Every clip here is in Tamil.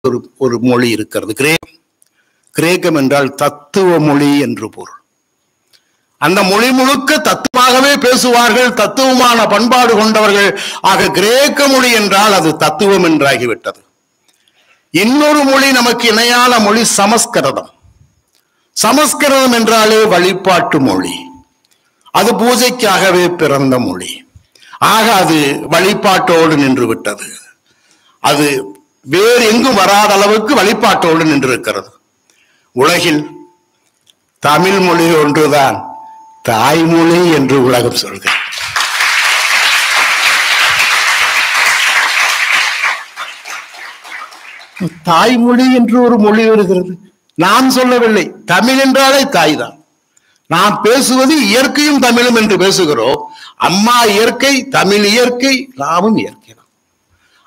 ஒரு மொழி இருக்கிறது. கிரேக்கம் என்றால் தத்துவ மொழி என்று பொருள். அந்த மொழி முழுக்க தத்துவமாகவே பேசுவார்கள், தத்துவமான பண்பாடு கொண்டவர்கள். ஆக கிரேக்க மொழி என்றால் அது தத்துவம் என்றாகிவிட்டது. இன்னொரு மொழி நமக்கு இணையான மொழி சமஸ்கிருதம். சமஸ்கிருதம் என்றாலே வழிபாட்டு மொழி, அது பூஜைக்காகவே பிறந்த மொழி. ஆக அது வழிபாட்டோடு நின்று விட்டது. அது வேறு எங்கும் வராத அளவுக்கு வழிபாட்டோடு நின்றிருக்கிறது. உலகில் தமிழ் மொழி ஒன்றுதான் தாய்மொழி என்று உலகம் சொல்கிறது. தாய்மொழி என்று ஒரு மொழி வருகிறது. நான் சொல்லவில்லை, தமிழ் என்றாலே தாய் தான். நாம் பேசுவது இயற்கையும் தமிழும் என்று பேசுகிறோம். அம்மா இயற்கை, தமிழ் இயற்கை, நாமும் இயற்கை தான்.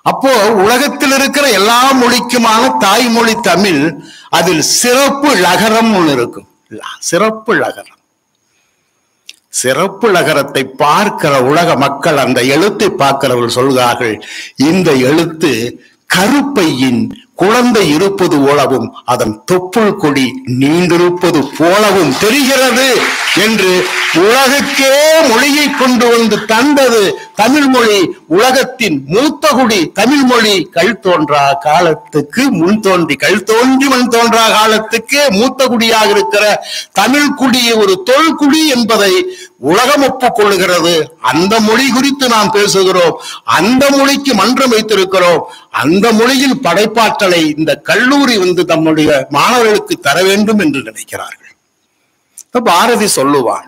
அப்போ உலகத்தில் இருக்கிற எல்லா மொழிக்குமான தாய்மொழி தமிழ். அதில் சிறப்பு லகரம் ஒன்று இருக்கும். சிறப்பு லகரம். சிறப்பு லகரத்தை பார்க்கிற உலக மக்கள் அந்த எழுத்தை பார்க்கிறவர்கள் சொல்கிறார்கள், இந்த எழுத்து கருப்பையின் குழந்தை இருப்பது போலவும் அதன் தொப்புள் கொடி நீண்டிருப்பது போலவும் தெரிகிறது என்று உலகுக்கே மொழியை கொண்டு வந்து தந்தது தமிழ் மொழி. உலகத்தின் மூத்த குடி தமிழ் மொழி. கல் தோன்றா காலத்துக்கு முன் தோன்றி, கல் தோன்றி மண் தோன்றா காலத்துக்கு மூத்த குடியாக இருக்கிற தமிழ் குடி ஒரு தொல்குடி என்பதை உலகம் ஒப்புக்கொள்ளுகிறது. அந்த மொழி குறித்து நாம் பேசுகிறோம், அந்த மொழிக்கு மன்றம் வைத்திருக்கிறோம். அந்த மொழியில் படைப்பாற்றலை இந்த கல்லூரி தம்முடைய மாணவர்களுக்கு தர வேண்டும் என்று நினைக்கிறார்கள். பாரதி சொல்லுவான்,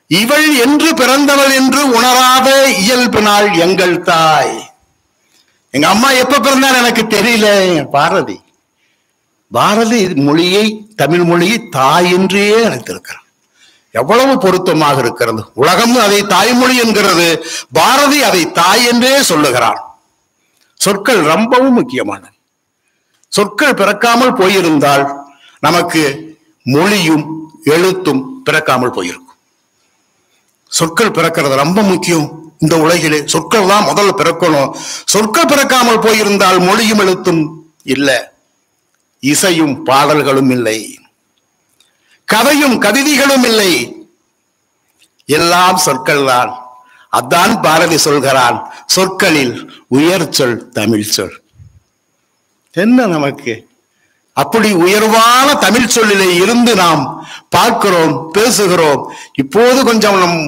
இவள் என்று பிறந்தவள் என்று உணராத இயல்பினாள் எங்கள் தாய். எங்க அம்மா எப்ப பிறந்தால் எனக்கு தெரியல. பாரதி மொழியை, தமிழ் மொழியை தாய் என்றே நினைத்திருக்கிறார். எவ்வளவு பொருத்தமாக இருக்கிறது. உலகம் அதை தாய்மொழி என்கிறது, பாரதி அதை தாய் என்றே சொல்லுகிறான். சொற்கள் ரொம்பவும் முக்கியமான சொற்கள் பிறக்காமல் போயிருந்தால் நமக்கு மொழியும் எழுத்தும் பிறக்காமல் போயிருக்கும். சொற்கள் பிறக்கிறது ரொம்ப முக்கியம். இந்த உலகிலே சொற்கள் தான் முதல்ல பிறக்கணும். சொற்கள் பிறக்காமல் போயிருந்தால் மொழியும் எழுத்தும் இல்லை, இசையும் பாடல்களும் இல்லை, கதையும் கவிதைகளும் இல்லை. எல்லாம் சொற்கள் தான். அதான் பாரதி சொல்கிறான், சொற்களில் உயர் சொல் தமிழ் சொல். என்ன நமக்கு அப்படி உயர்வான தமிழ் சொல்லிலே இருந்து நாம் பார்க்கிறோம், பேசுகிறோம். இப்போது கொஞ்சம் நம்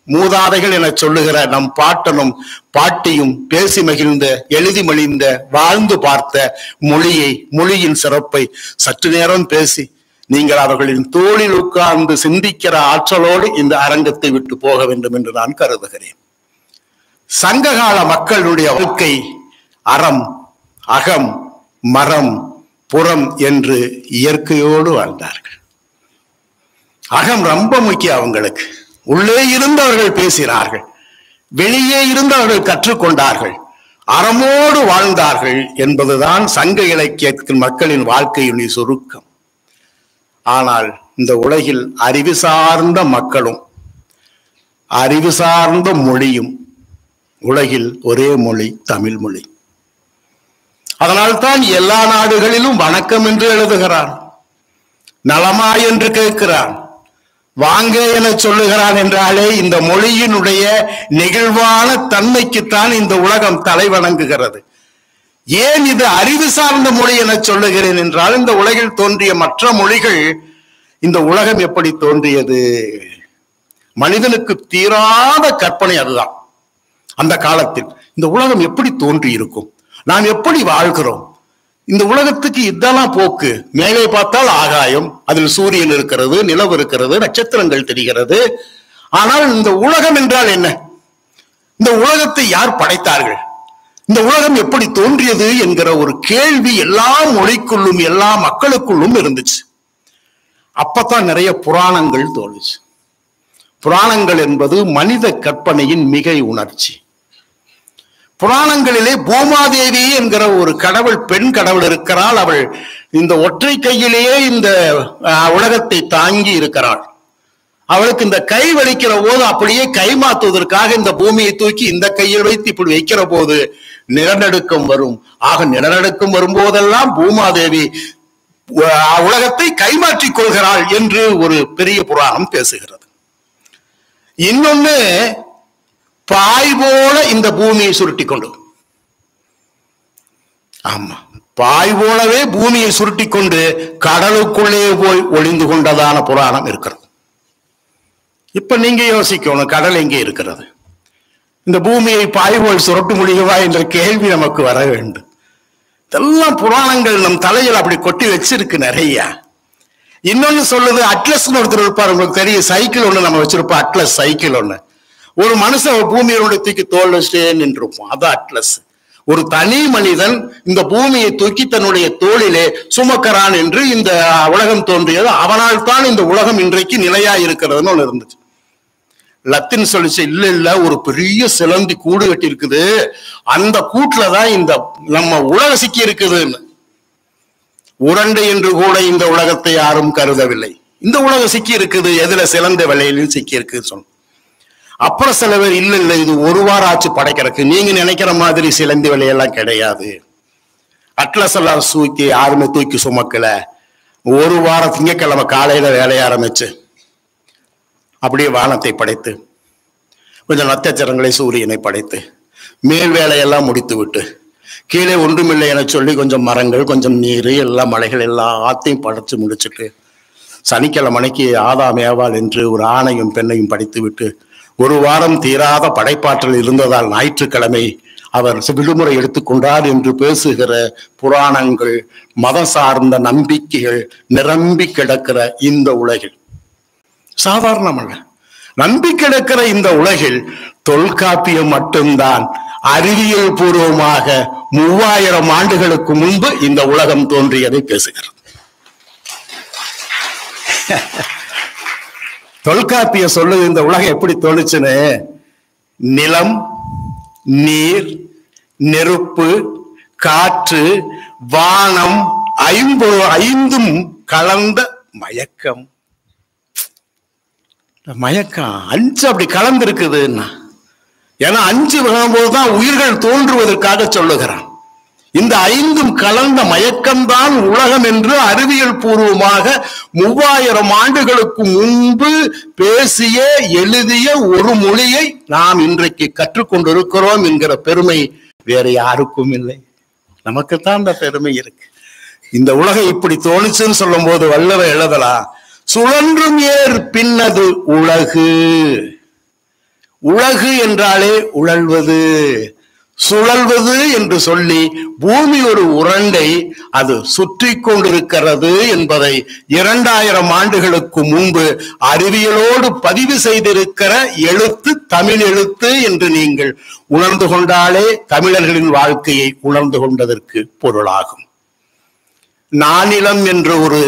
மூதாதைகள் என சொல்லுகிற நம் பாட்டனும் பாட்டியும் பேசி மகிழ்ந்த, எழுதி மகிழ்ந்த, வாழ்ந்து பார்த்த மொழியை, மொழியின் சிறப்பை சற்று நேரம் பேசி நீங்கள் அவர்களின் தோளில் உட்கார்ந்து சிந்திக்கிற ஆற்றலோடு இந்த அரங்கத்தை விட்டு போக வேண்டும் என்று நான் கருதுகிறேன். சங்ககால மக்களுடைய வாழ்க்கை அறம், அகம், மரம், புறம் என்று இயற்கையோடு வாழ்ந்தார்கள். அகம் ரொம்ப முக்கியம் அவங்களுக்கு. உள்ளே இருந்தவர்கள் பேசினார்கள், வெளியே இருந்தவர்கள் கற்றுக்கொண்டார்கள், அறமோடு வாழ்ந்தார்கள் என்பதுதான் சங்க இலக்கியத்தின் மக்களின் வாழ்க்கையின் சுருக்கம். ஆனால் இந்த உலகில் அறிவு சார்ந்த மக்களும் அறிவு சார்ந்த மொழியும், உலகில் ஒரே மொழி தமிழ் மொழி. அதனால்தான் எல்லா நாடுகளிலும் வணக்கம் என்று எழுதுகிறான், நலமா என்று கேட்கிறான், வாங்க என சொல்லுகிறான் என்றாலே இந்த மொழியினுடைய நெகிழ்வான தன்மைக்குத்தான் இந்த உலகம் தலை வணங்குகிறது. ஏன் இது அறிவு சார்ந்த மொழி என சொல்லுகிறேன் என்றால், இந்த உலகில் தோன்றிய மற்ற மொழிகள், இந்த உலகம் எப்படி தோன்றியது? மனிதனுக்கு தீராத கற்பனை அதுதான். அந்த காலத்தில் இந்த உலகம் எப்படி தோன்றி இருக்கும், நாம் எப்படி வாழ்கிறோம், இந்த உலகத்துக்கு இதெல்லாம் போக்கு. மேலே பார்த்தால் ஆகாயம், அதில் சூரியன் இருக்கிறது, நிலவு இருக்கிறது, நட்சத்திரங்கள் தெரிகிறது. ஆனால் இந்த உலகம் என்றால் என்ன? இந்த உலகத்தை யார் படைத்தார்கள்? இந்த உலகம் எப்படி தோன்றியது என்கிற ஒரு கேள்வி எல்லா மொழிக்குள்ளும் எல்லா மக்களுக்குள்ளும் இருந்துச்சு. அப்பத்தான் நிறைய புராணங்கள் தோணுச்சு. புராணங்கள் என்பது மனித கற்பனையின் மிகை உணர்ச்சி. புராணங்களிலே பூமாதேவி என்கிற ஒரு கடவுள், பெண் கடவுள் இருக்கிறாள். அவள் இந்த ஒற்றை கையிலேயே இந்த உலகத்தை தாங்கி இருக்கிறாள். அவளுக்கு இந்த கை வலிக்கிற போது அப்படியே கை மாத்துவதற்காக இந்த பூமியை தூக்கி இந்த கையில் வைத்து இப்படி வைக்கிற போது நிலநடுக்கம் வரும். ஆக நிலநடுக்கம் வரும்போதெல்லாம் பூமாதேவி உலகத்தை கைமாற்றிக் கொள்கிறாள் என்று ஒரு பெரிய புராணம் பேசுகிறது. இன்னொன்னு, பாய் போல இந்த பூமியை சுருட்டி கொண்டு, ஆமா, பாய் போலவே பூமியை சுருட்டி கொண்டு கடலுக்குள்ளே போய் ஒளிந்து கொண்டதான புராணம் இருக்கிறது. இப்ப நீங்க யோசிக்கணும், கடல் எங்கே இருக்கிறது? இந்த பூமியை பாய் போல் சுருட்ட முடியுமா என்ற கேள்வி நமக்கு வர வேண்டும். இதெல்லாம் புராணங்கள் நம் தலையில் அப்படி கொட்டி வச்சிருக்கு நிறைய. இன்னொன்னு சொல்லுது, அட்லஸ் ஒருத்தர் இருப்பார், உங்களுக்கு தெரியும், சைக்கிள் ஒண்ணு நம்ம வச்சிருப்போம், அட்லஸ் சைக்கிள் ஒண்ணு. ஒரு மனுஷன் பூமியோட தூக்கி தோல் வச்சுட்டே நின்றுப்போம், அது அட்லஸ். ஒரு தனி மனிதன் இந்த பூமியை தூக்கி தன்னுடைய தோளிலே சுமக்கிறான் என்று இந்த உலகம் தோன்றியது. அவனால் தான் இந்த உலகம் இன்றைக்கு நிலையா இருக்கிறதுன்னு ஒண்ணு இருந்துச்சு. லத்தின் சொல்லிச்சு, இல்ல இல்ல, ஒரு பெரிய சிலந்தி கூடு கட்டி இருக்குது, அந்த கூட்டுலதான் இந்த நம்ம உலகம் சிக்கி இருக்குதுன்னு. உருண்டை என்று கூட இந்த உலகத்தை யாரும் கருதவில்லை. இந்த உலகம் சிக்கி இருக்குது, எதுல? சிலந்த விலையிலும் சிக்கி இருக்குன்னு சொன்ன. அப்புறம் சில பேர், இல்ல இல்ல, இது ஒரு வாரம் ஆச்சு படைக்கிறதுக்கு, நீங்க நினைக்கிற மாதிரி சிலந்தி விலையெல்லாம் கிடையாது, அட்லஸ் எல்லாம் தூக்கி யாருமே தூக்கி சுமக்கல. ஒரு வாரம் திங்கக்கிழமை காலையில வேலைய ஆரம்பிச்சு அப்படியே வானத்தை படைத்து, கொஞ்சம் நட்சத்திரங்களை சூரியனை படைத்து, மேல் வேலையெல்லாம் முடித்து விட்டு, கீழே ஒன்றுமில்லை என சொல்லி கொஞ்சம் மரங்கள், கொஞ்சம் நீர், எல்லாம் மலைகள் எல்லாத்தையும் படைச்சு முடிச்சுட்டு, சனிக்கிழமைக்கு ஆதாம் ஏவாள் என்று ஒரு ஆணையும் பெண்ணையும் படித்து விட்டு, ஒரு வாரம் தீராத படைப்பாற்றல் இருந்ததால் ஞாயிற்றுக்கிழமை அவர் விடுமுறை எடுத்துக்கொண்டார் என்று பேசுகிற புராணங்கள், மதம் சார்ந்த நம்பிக்கைகள் நிரம்பி கிடக்கிற இந்த உலகில், சாதாரணமல்ல, நம்பி கிடக்கிற இந்த உலகில் தொல்காப்பியம் மட்டும்தான் அறிவியல் பூர்வமாக 3000 ஆண்டுகளுக்கு முன்பு இந்த உலகம் தோன்றியதை பேசுகிறது. தொல்காப்பியம் சொல்லுது இந்த உலகம் எப்படி தோணுச்சுன்னு. நிலம், நீர், நெருப்பு, காற்று, வானம், ஐந்தும் கலந்த மயக்கம். மயக்கம் 5 அப்படி கலந்து இருக்குதுன்னா, ஏன்னா 5 வரும்போதுதான் உயிர்கள் தோன்றுவதற்காக சொல்லுகிறான். இந்த 5ம் கலந்த மயக்கம்தான் உலகம் என்று அறிவியல் பூர்வமாக 3000 ஆண்டுகளுக்கு முன்பு பேசிய எழுதிய ஒரு மொழியை நாம் இன்றைக்கு கற்றுக்கொண்டிருக்கிறோம் என்கிற பெருமை வேற யாருக்கும் இல்லை, நமக்குத்தான் அந்த பெருமை இருக்கு. இந்த உலகம் இப்படி தோணுச்சுன்னு சொல்லும் போது வள்ளுவர் எழுதலாம், சுழன்றும் ஏர் பின்னது உலகு. உலகு என்றாலே உழல்வது, சுழல்வது என்று சொல்லி பூமி ஒரு உருண்டை, அது சுற்றி கொண்டிருக்கிறது என்பதை 2000 ஆண்டுகளுக்கு முன்பு அறிவியலோடு பதிவு செய்திருக்கிற எழுத்து தமிழ் எழுத்து என்று நீங்கள் உணர்ந்து கொண்டாலே தமிழர்களின் வாழ்க்கையை உணர்ந்து கொண்டதற்கு பொருளாகும். நானிலம் என்ற ஒரு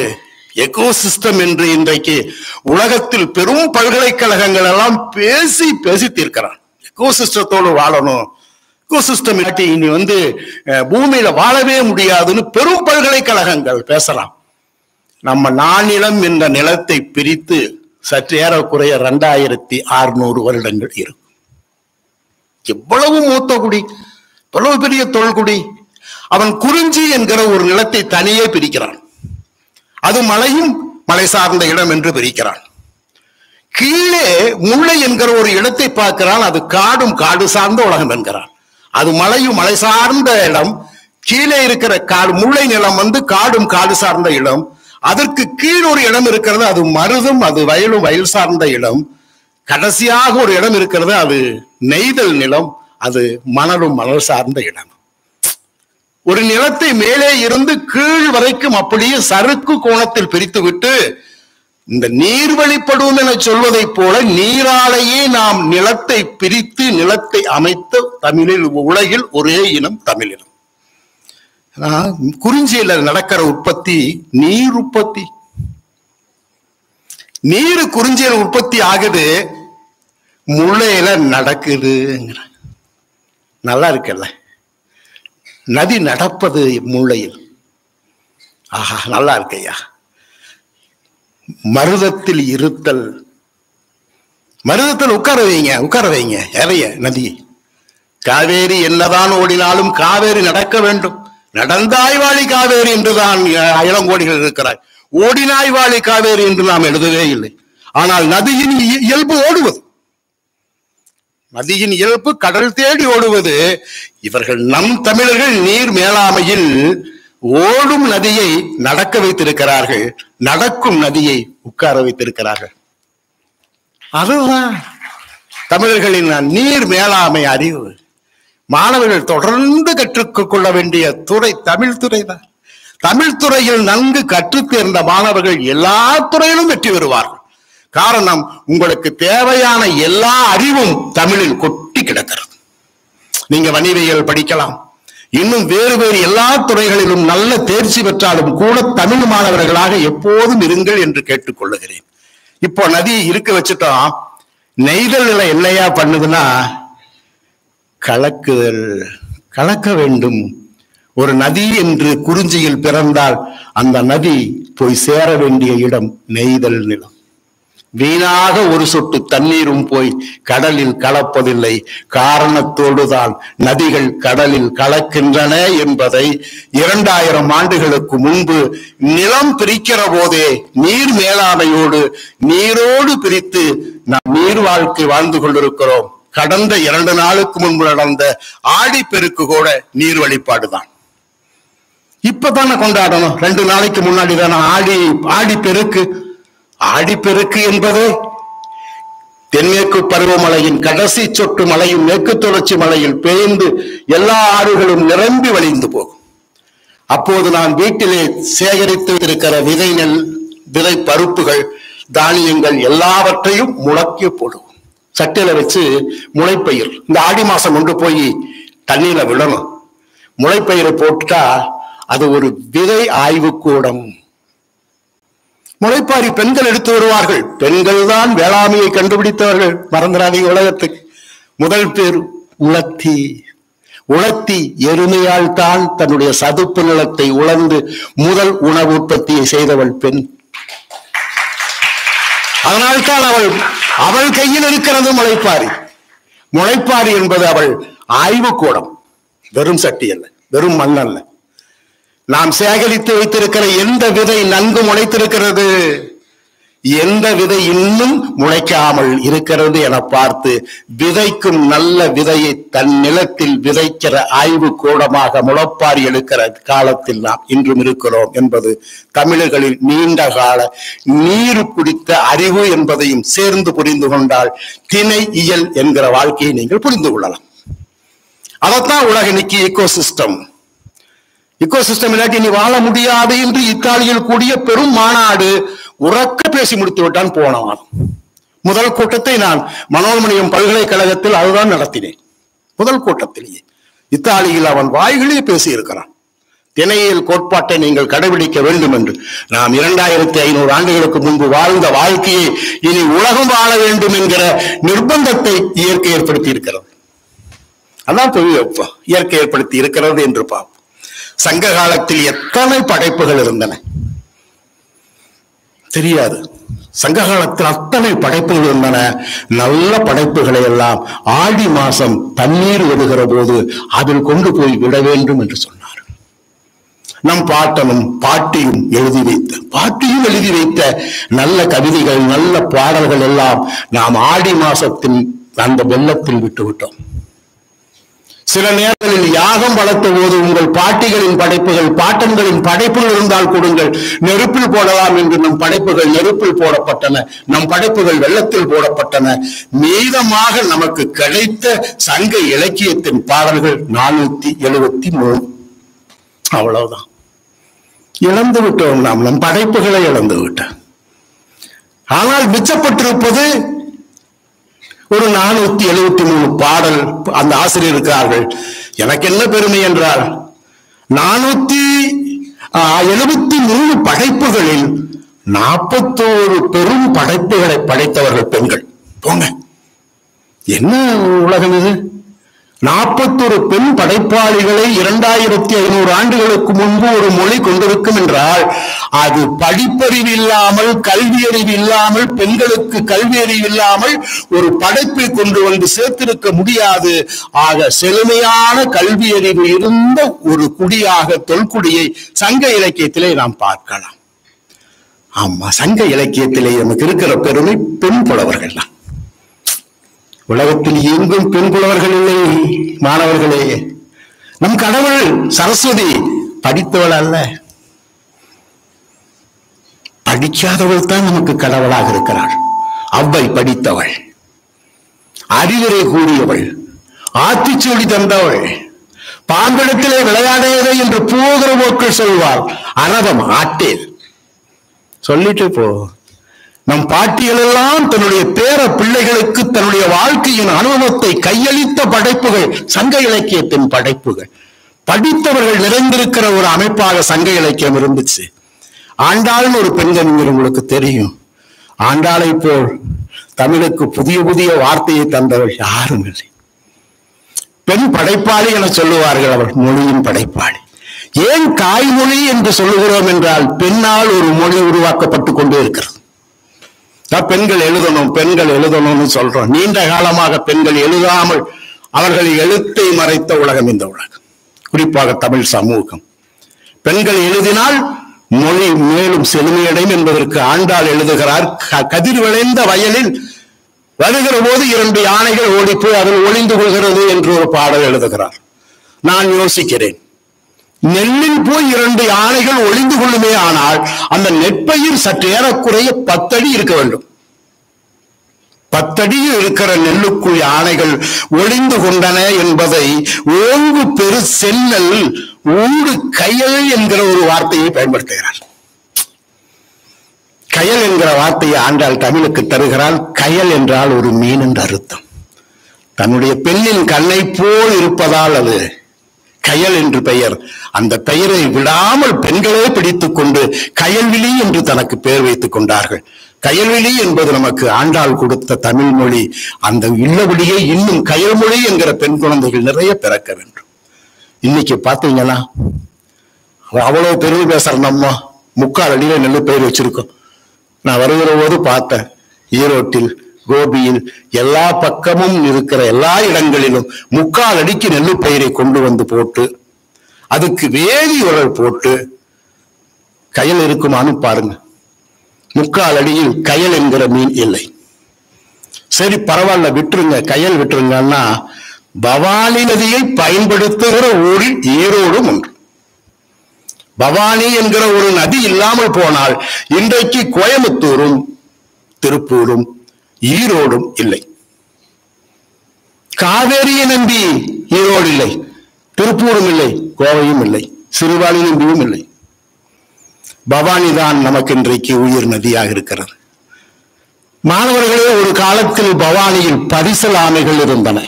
எக்கோசிஸ்டம் என்று இன்றைக்கு உலகத்தில் பெரும் பல்கலைக்கழகங்கள் எல்லாம் பேசி தீர்க்கிறான். எக்கோசிஸ்டத்தோடு வாழணும், எக்கோசிஸ்டம் இனி பூமியில வாழவே முடியாதுன்னு பெரும் பல்கலைக்கழகங்கள் பேசலாம். நம்ம நானிலம் என்ற நிலத்தை பிரித்து சற்று ஏறக்குறைய 2600 வருடங்கள் இருக்கும். எவ்வளவு மூத்த குடி, எவ்வளவு பெரிய தொல்குடி. அவன் குறிஞ்சி என்கிற ஒரு நிலத்தை தனியே பிரிக்கிறான், அது மலையும் மலை சார்ந்த இடம் என்று பிரிக்கிறான். கீழே முல்லை என்கிற ஒரு இடத்தை பார்க்கிறான், அது காடும் காடு சார்ந்த உலகம் என்கிறான். அது மலையும் மலை சார்ந்த இடம், கீழே இருக்கிற காடு முல்லை நிலம் காடும் காடு சார்ந்த இடம். அதற்கு கீழ் ஒரு இடம் இருக்கிறது, அது மருதும் அது வயலும் வயல் சார்ந்த இடம். கடைசியாக ஒரு இடம் இருக்கிறது, அது நெய்தல் நிலம், அது மணலும் மணல் சார்ந்த இடம். ஒரு நிலத்தை மேலே இருந்து கீழ் வரைக்கும் அப்படியே சறுக்கு கோணத்தில் பிரித்து விட்டு, இந்த நீர் வழிபடும் என சொல்வதை போல நீராலேயே நாம் நிலத்தை பிரித்து நிலத்தை அமைத்த தமிழில் உலகில் ஒரே இனம் தமிழினம். குறிஞ்சியில நடக்கிற உற்பத்தி நீர் உற்பத்தி. நீர் குறிஞ்சியில் உற்பத்தி ஆகுது, முல்லையில நடக்குது. நல்லா இருக்குல்ல, நதி நடப்பது முல்லையில். ஆஹா, நல்லா இருக்கையா. மருதத்தில் இருத்தல், மருதத்தில் உட்கார வைங்க இறைய நதி காவேரி என்னதான் ஓடினாலும் காவேரி நடக்க வேண்டும். நடந்தாய் வாழி காவேரி என்றுதான் இளங்கோடிகள் இருக்கிறார். ஓடினாய் வாழி காவேரி என்று நாம் எழுதவே இல்லை. ஆனால் நதியின் இயல்பு ஓடுவது, நதியின் இயல்பு கடல் தேடி ஓடுவது. இவர்கள் நம் தமிழர்கள் நீர் மேலாமையில் ஓடும் நதியை நடக்க வைத்திருக்கிறார்கள், நடக்கும் நதியை உட்கார வைத்திருக்கிறார்கள். அதுதான் தமிழர்களின் நீர் மேலாமை அறிவு. மாணவர்கள் தொடர்ந்து கற்றுக்கொள்ள வேண்டிய துறை தமிழ் துறை தான். தமிழ் துறையில் நன்கு கற்றுத் தேர்ந்த மாணவர்கள் எல்லா துறையிலும் வெற்றி பெறுவார்கள். காரணம், உங்களுக்கு தேவையான எல்லா அறிவும் தமிழில் கொட்டி கிடக்கிறது. நீங்க வணிகவியல் படிக்கலாம், இன்னும் வேறு வேறு எல்லா துறைகளிலும் நல்ல தேர்ச்சி பெற்றாலும் கூட தமிழ் மாணவர்களாக எப்போதும் இருங்கள் என்று கேட்டுக்கொள்ளுகிறேன். இப்போ நதி இருக்க வச்சுட்டோம், நெய்தல் நிலை என்னையா பண்ணுதுன்னா கலக்குதல், கலக்க வேண்டும். ஒரு நதி என்று குறிஞ்சியில் பிறந்தால் அந்த நதி போய் சேர வேண்டிய இடம் நெய்தல் நிலம். வீணாக ஒரு சொட்டு தண்ணீரும் போய் கடலில் கலப்பதில்லை. காரணத்தோடுதான் நதிகள் கடலில் கலக்கின்றன என்பதை 2000 ஆண்டுகளுக்கு முன்பு நிலம் பிரிக்கிற போதே நீர் மேலாமையோடு நீரோடு பிரித்து நாம் நீர் வாழ்க்கை வாழ்ந்து கொண்டிருக்கிறோம். கடந்த 2 நாளுக்கு முன்பு நடந்த ஆடிப்பெருக்கு கூட நீர் வழிபாடுதான். இப்பதானே கொண்டாடணும், 2 நாளைக்கு முன்னாடி தானே ஆடிப்பெருக்கு. ஆடிப்பெருக்கு என்பது தென்மேற்கு பருவமழையின் கடைசி சொட்டு மழையும் மேற்கு தொடர்ச்சி மழையில் பெய்ந்து எல்லா ஆறுகளும் நிரம்பி வழிந்து போகும். அப்போது நான் வீட்டிலே சேகரித்து இருக்கிற விதை நெல், விதை பருப்புகள், தானியங்கள் எல்லாவற்றையும் முளைக்க போடுவோம். சட்டையில வச்சு முளைப்பயிர் இந்த ஆடி மாசம் கொண்டு போய் தண்ணீர விடணும். முளைப்பயிரை போட்டா அது ஒரு விதை ஆய்வு கூடம். முளைப்பாரி பெண்கள் எடுத்து வருவார்கள். பெண்கள் தான் வேளாண்மையை கண்டுபிடித்தவர்கள், மறந்துடாதீங்க. உலகத்துக்கு முதல் பேர் உலத்தி. உலத்தி எருமையால் தான் தன்னுடைய சதுப்பு நிலத்தை உழந்து முதல் உணவு உற்பத்தியை செய்தவள் பெண். அதனால்தான் அவள் கையில் இருக்கிறது முளைப்பாரி. முளைப்பாரி என்பது அவள் ஆய்வு கூடம், வெறும் சட்டி அல்ல, வெறும் மண் அல்ல. நாம் சேகரித்து வைத்திருக்கிற எந்த விதை நன்கு முளைத்திருக்கிறது, எந்த விதை இன்னும் முளைக்காமல் இருக்கிறது என பார்த்து விதைக்கும் நல்ல விதையை தன் நிலத்தில் விதைக்கிற ஆய்வு கூடமாக முளைப்பாரி எடுக்கிற காலத்தில் நாம் இன்றும் இருக்கிறோம் என்பது தமிழர்களின் நீண்ட கால நீர் குடித்த அறிவு என்பதையும் சேர்ந்து புரிந்து கொண்டால் திணை இயல் என்கிற வாழ்க்கையை நீங்கள் புரிந்து கொள்ளலாம். அதைத்தான் உலக இன்னைக்கு ஈகோசிஸ்டம் இல்லாட்டி நீ வாழ முடியாது என்று இத்தாலியில் கூடிய பெரும் மாநாடு உறக்க பேசி முடித்து விட்டான் போன வாரம். முதல் கூட்டத்தை நான் மனோன்மணியம் பல்கலைக்கழகத்தில் அதுதான் நடத்தினேன். முதல் கூட்டத்திலேயே இத்தாலியில் அவன் வாய்களே பேசி இருக்கிறான். திணையியல் கோட்பாட்டை நீங்கள் கடைபிடிக்க வேண்டும் என்று. நாம் 2500 ஆண்டுகளுக்கு முன்பு வாழ்ந்த வாழ்க்கையை இனி உலகம் வாழ வேண்டும் என்கிற நிர்பந்தத்தை இயற்கை ஏற்படுத்தி இருக்கிறது. அதான் தொழில்நுட்பம் இயற்கை ஏற்படுத்தி இருக்கிறது என்று பார்ப்போம். சங்க காலத்தில் எத்தனை படைப்புகள் இருந்தன தெரியாது. சங்க காலத்தில் அத்தனை படைப்புகள் இருந்தன. நல்ல படைப்புகளை எல்லாம் ஆடி மாசம் தண்ணீர் விடுகிற போது அதில் கொண்டு போய் விட வேண்டும் என்று சொன்னார். நம் பாட்டனும் பாட்டியும் எழுதி வைத்த நல்ல கவிதைகள், நல்ல பாடல்கள் எல்லாம் நாம் ஆடி மாசத்தின் அந்த வெள்ளத்தில் விட்டுவிட்டோம். சில நேரங்களில் யாகம் வளர்த்த போது உங்கள் பாட்டிகளின் படைப்புகள், பாட்டன்களின் படைப்புகள் இருந்தால் கொடுங்கள், நெருப்பில் போடலாம் என்று நம் படைப்புகள் நெருப்பில் போடப்பட்டன, நம் படைப்புகள் வெள்ளத்தில் போடப்பட்டன. மீதமாக நமக்கு கிடைத்த சங்க இலக்கியத்தின் பாடல்கள் 473. அவ்வளவுதான். இழந்து விட்டோம், நாம் நம் படைப்புகளை இழந்து விட்டோம். ஆனால் மிச்சப்பட்டிருப்பது ஒரு 473 பாடல் அந்த ஆசிரியர் இருக்கிறார்கள். எனக்கு என்ன பெருமை என்றால் 473 படைப்புகளில் 41 பெரும் படைப்புகளை படைத்தவர்கள் பெண்கள். போங்க, என்ன உலகம் இது? 41 பெண் படைப்பாளிகளை 2500 ஆண்டுகளுக்கு முன்பு ஒரு மொழி கொண்டிருக்கும் என்றால் அது படிப்பறிவு இல்லாமல், கல்வியறிவு இல்லாமல், பெண்களுக்கு கல்வியறிவு இல்லாமல் ஒரு படைப்பை கொண்டு வந்து சேர்த்திருக்க முடியாது. ஆக செழுமையான கல்வியறிவு இருந்த ஒரு குடியாக தொல்குடியை சங்க இலக்கியத்திலே நாம் பார்க்கலாம். ஆமா, சங்க இலக்கியத்திலே நமக்கு இருக்கிற பெருமை பெண் புலவர்கள் தான். உலகத்தில் எங்கும் பெண் புலவர்கள் இல்லை மாணவர்களே. நம் கடவுள் சரஸ்வதி படித்தவள் அல்ல, படிக்காதவள் தான் நமக்கு கடவுளாக இருக்கிறாள். அவ்வை படித்தவள், அறிவுரை கூறியவள், ஆத்திச்சூடி தந்தவள், பாம்பிடத்திலே விளையாடையதை என்று போகிற போக்கள் சொல்வாள். அரவம் ஆட்டேல் சொல்லிட்டு போ. நம் பாட்டிகள் எல்லாம் தன்னுடைய பேர பிள்ளைகளுக்கு தன்னுடைய வாழ்க்கையின் அனுபவத்தை கையளித்த படைப்புகள் சங்க இலக்கியத்தின் படைப்புகள். படித்தவர்கள் நிறைந்திருக்கிற ஒரு அமைப்பாக சங்க இலக்கியம் இருந்துச்சு. ஆண்டாள்னு ஒரு பெண்கவிஞர் உங்களுக்கு தெரியும். ஆண்டாளை போல் தமிழுக்கு புதிய புதிய வார்த்தையை தந்தவள் யாரும் இல்லை. பெண் படைப்பாளி என சொல்லுவார்கள், அவள் மொழியின் படைப்பாளி. ஏன் காய்மொழி என்று சொல்லுகிறோம் என்றால் பெண்ணால் ஒரு மொழி உருவாக்கப்பட்டு கொண்டே இருக்கிறது. பெண்கள் எழுதணும், பெண்கள் எழுதணும்னு சொல்றோம். நீண்ட காலமாக பெண்கள் எழுதாமல் அவர்கள் எழுத்தை மறைத்த உலகம் இந்த உலகம், குறிப்பாக தமிழ் சமூகம். பெண்கள் எழுதினால் மொழி மேலும் செழுமையடையும் என்பதற்கு ஆண்டாள் எழுதுகிறார். கதிர் விளைந்த வயலில் வருகிற போது 2 யானைகள் ஓடிப்போய் அதில் ஒளிந்து கொள்கிறது என்று ஒரு பாடல் எழுதுகிறார். நான் யோசிக்கிறேன், நெல்லில் போய் 2 யானைகள் ஒளிந்து கொள்ளுமே ஆனால் அந்த நெற்பயிர் சற்று ஏறக்குறைய 10 அடி இருக்க வேண்டும். 10 அடியில் இருக்கிற நெல்லுக்குள் யானைகள் ஒளிந்து கொண்டன என்பதை ஓங்கு பெரு சென்னல் ஊடு கயல் என்கிற ஒரு வார்த்தையை பயன்படுத்துகிறார். கயல் என்கிற வார்த்தையை ஆண்டாள் தமிழுக்கு தருகிறாள். கயல் என்றால் ஒரு மீன் என்று அர்த்தம். தன்னுடைய பெண்ணின் கண்ணை போல் இருப்பதால் அது கயல் என்று பெயர். அந்த பெயரை விடாமல் பெண்களே பிடித்துக் கொண்டு கயல்விழி என்று தனக்கு பெயர் வைத்துக் கொண்டார்கள். கயல்விழி என்பது நமக்கு ஆண்டாள் கொடுத்த தமிழ் மொழி. அந்த இல்லவழியை இன்னும் கயல்மொழி என்கிற பெண் குழந்தைகள் நிறைய பிறக்க வேண்டும். இன்னைக்கு பாத்தீங்கன்னா அவ்வளவு பெருமை பேசுற நம்ம 3/4 அடியில நெல்லு பயிர் வச்சிருக்கோம். நான் வருகிற போது பார்த்தேன், ஈரோட்டில், கோபியில் எல்லா பக்கமும் இருக்கிற எல்லா இடங்களிலும் 3/4 அடிக்கு நெல்லு பயிரை கொண்டு வந்து போட்டு அதுக்கு வேதி உரல் போட்டு கயல் இருக்குமான்னு பாருங்க. 3/4 அடியில் கயல் என்கிற மீன் இல்லை. சரி பரவாயில்ல, விட்டுருங்க, கயல் விட்டுருங்கன்னா பவானி நதியை பயன்படுத்துகிற ஊரில் ஈரோடும் ஒன்று. பவானி என்கிற ஒரு நதி இல்லாமல் போனால் இன்றைக்கு கோயம்புத்தூரும் திருப்பூரும் ஈரோடும் இல்லை. காவேரியை நம்பி ஈரோடு இல்லை, திருப்பூரும் இல்லை, கோவையும் இல்லை, சிறுவாணி நம்பியும் இல்லை. பவானி தான் நமக்கு இன்றைக்கு உயிர் நதியாக இருக்கிறது. மாணவர்களே, ஒரு காலத்தில் பவானியில் பரிசல் ஆமைகள் இருந்தன.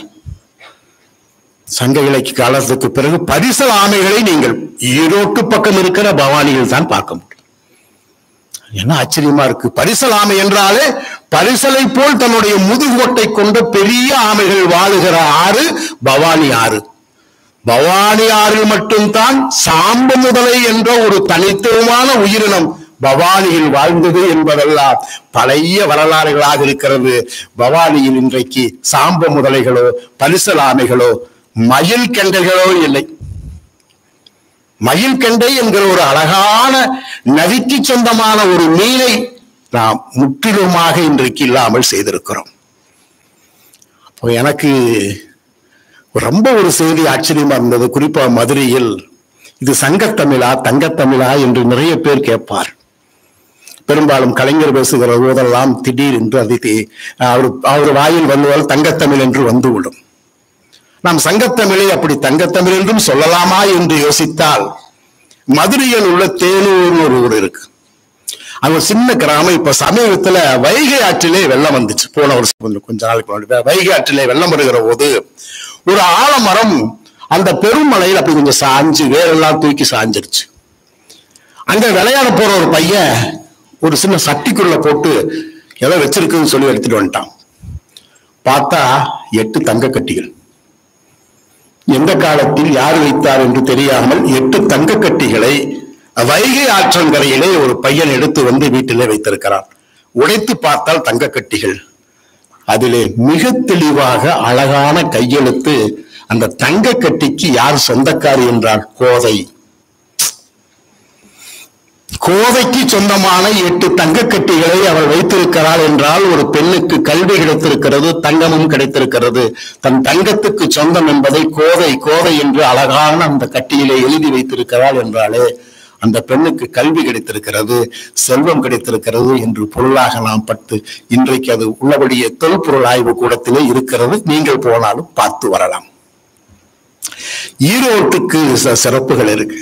சங்க இலக்கிய காலத்துக்கு பிறகு பரிசல் ஆமைகளை நீங்கள் ஈரோட்டு பக்கம் இருக்கிற பவானியில் தான் பார்க்க முடியும். என்ன ஆச்சரியமா இருக்கு. பரிசல் ஆமை என்றாலே பரிசலை போல் தன்னுடைய முதுகோட்டை கொண்ட பெரிய ஆமைகள் வாழுகிற ஆறு பவானி ஆறு. பவானி ஆறில் மட்டும்தான் சாம்ப முதலை என்ற ஒரு தனித்துவமான உயிரினம் பவானியில் வாழ்ந்தது என்பதெல்லாம் பழைய வரலாறுகளாக இருக்கிறது. பவானியில் இன்றைக்கு சாம்ப முதலைகளோ பரிசல் ஆமைகளோ மயில் கெண்டைகளோ இல்லை. மயில் கெண்டை என்கிற ஒரு அழகான நதிக்கு சொந்தமான ஒரு மீனை நாம் முற்றிலுமாக இன்றைக்கு இல்லாமல் செய்திருக்கிறோம். அப்போ எனக்கு ரொம்ப ஒரு செய்தி ஆச்சரியமா இருந்தது. குறிப்பா மதுரையில் இது சங்கத்தமிழா தங்கத்தமிழா என்று நிறைய பேர் கேட்பார். பெரும்பாலும் கலைஞர் பேசுகிற போதெல்லாம் திடீர் என்று அதை அவர் வாயில் வந்தால் தங்கத்தமிழ் என்று வந்துவிடும். நாம் சங்கத்தமிழை அப்படி தங்கத்தமிழ் என்றும் சொல்லலாமா என்று யோசித்தால், மதுரையில் உள்ள தேனூர் ஒரு ஊர் இருக்கு. அங்க சின்ன கிராமம். இப்ப சமீபத்துல வைகை ஆற்றிலே வெள்ளம் வந்துச்சு. போன வருஷம் கொஞ்ச நாளைக்கு முன்னாடி வைகை ஆற்றிலே வெள்ளம் வருகிற போது ஒரு ஆலமரம் அந்த பெருமலையில் அப்படி கொஞ்சம் சாஞ்சு வேறெல்லாம் தூக்கி சாஞ்சிருச்சு. அங்க விளையாட போற ஒரு பையன் ஒரு சின்ன சட்டிக்குள்ள போட்டு ஏதோ வச்சிருக்குன்னு சொல்லி எடுத்துட்டு வந்துட்டான். பார்த்தா 8 தங்க கட்டிகள். எந்த காலத்தில் யார் வைத்தார் என்று தெரியாமல் 8 தங்க கட்டிகளை வைகை ஆற்றங்கரையிலே ஒரு பையன் எடுத்து வந்து வீட்டிலே வைத்திருக்கிறார். உடைத்து பார்த்தால் தங்க கட்டிகள். அதிலே மிக தெளிவாக அழகான கையெழுத்து. அந்த தங்க கட்டிக்கு யார் சொந்தக்காரி என்றால் கோதை. கோதைக்கு சொந்தமான 8 தங்க கட்டிகளை அவள் வைத்திருக்கிறாள் என்றால் ஒரு பெண்ணுக்கு கல்வி கிடைத்திருக்கிறது, தங்கமும் கிடைத்திருக்கிறது. தன் தங்கத்துக்கு சொந்தம் என்பதை கோதை என்று அழகான அந்த கட்டியிலே எழுதி வைத்திருக்கிறாள் என்றாலே அந்த பெண்ணுக்கு கல்வி கிடைத்திருக்கிறது, செல்வம் கிடைத்திருக்கிறது என்று பொருளாக நாம் பட்டு இன்றைக்கு அது உள்ளபடியே தொல்பொருள் ஆய்வு கூடத்திலே இருக்கிறது. நீங்கள் போனாலும் பார்த்து வரலாம். ஈரோட்டுக்கு சிறப்புகள் இருக்கு.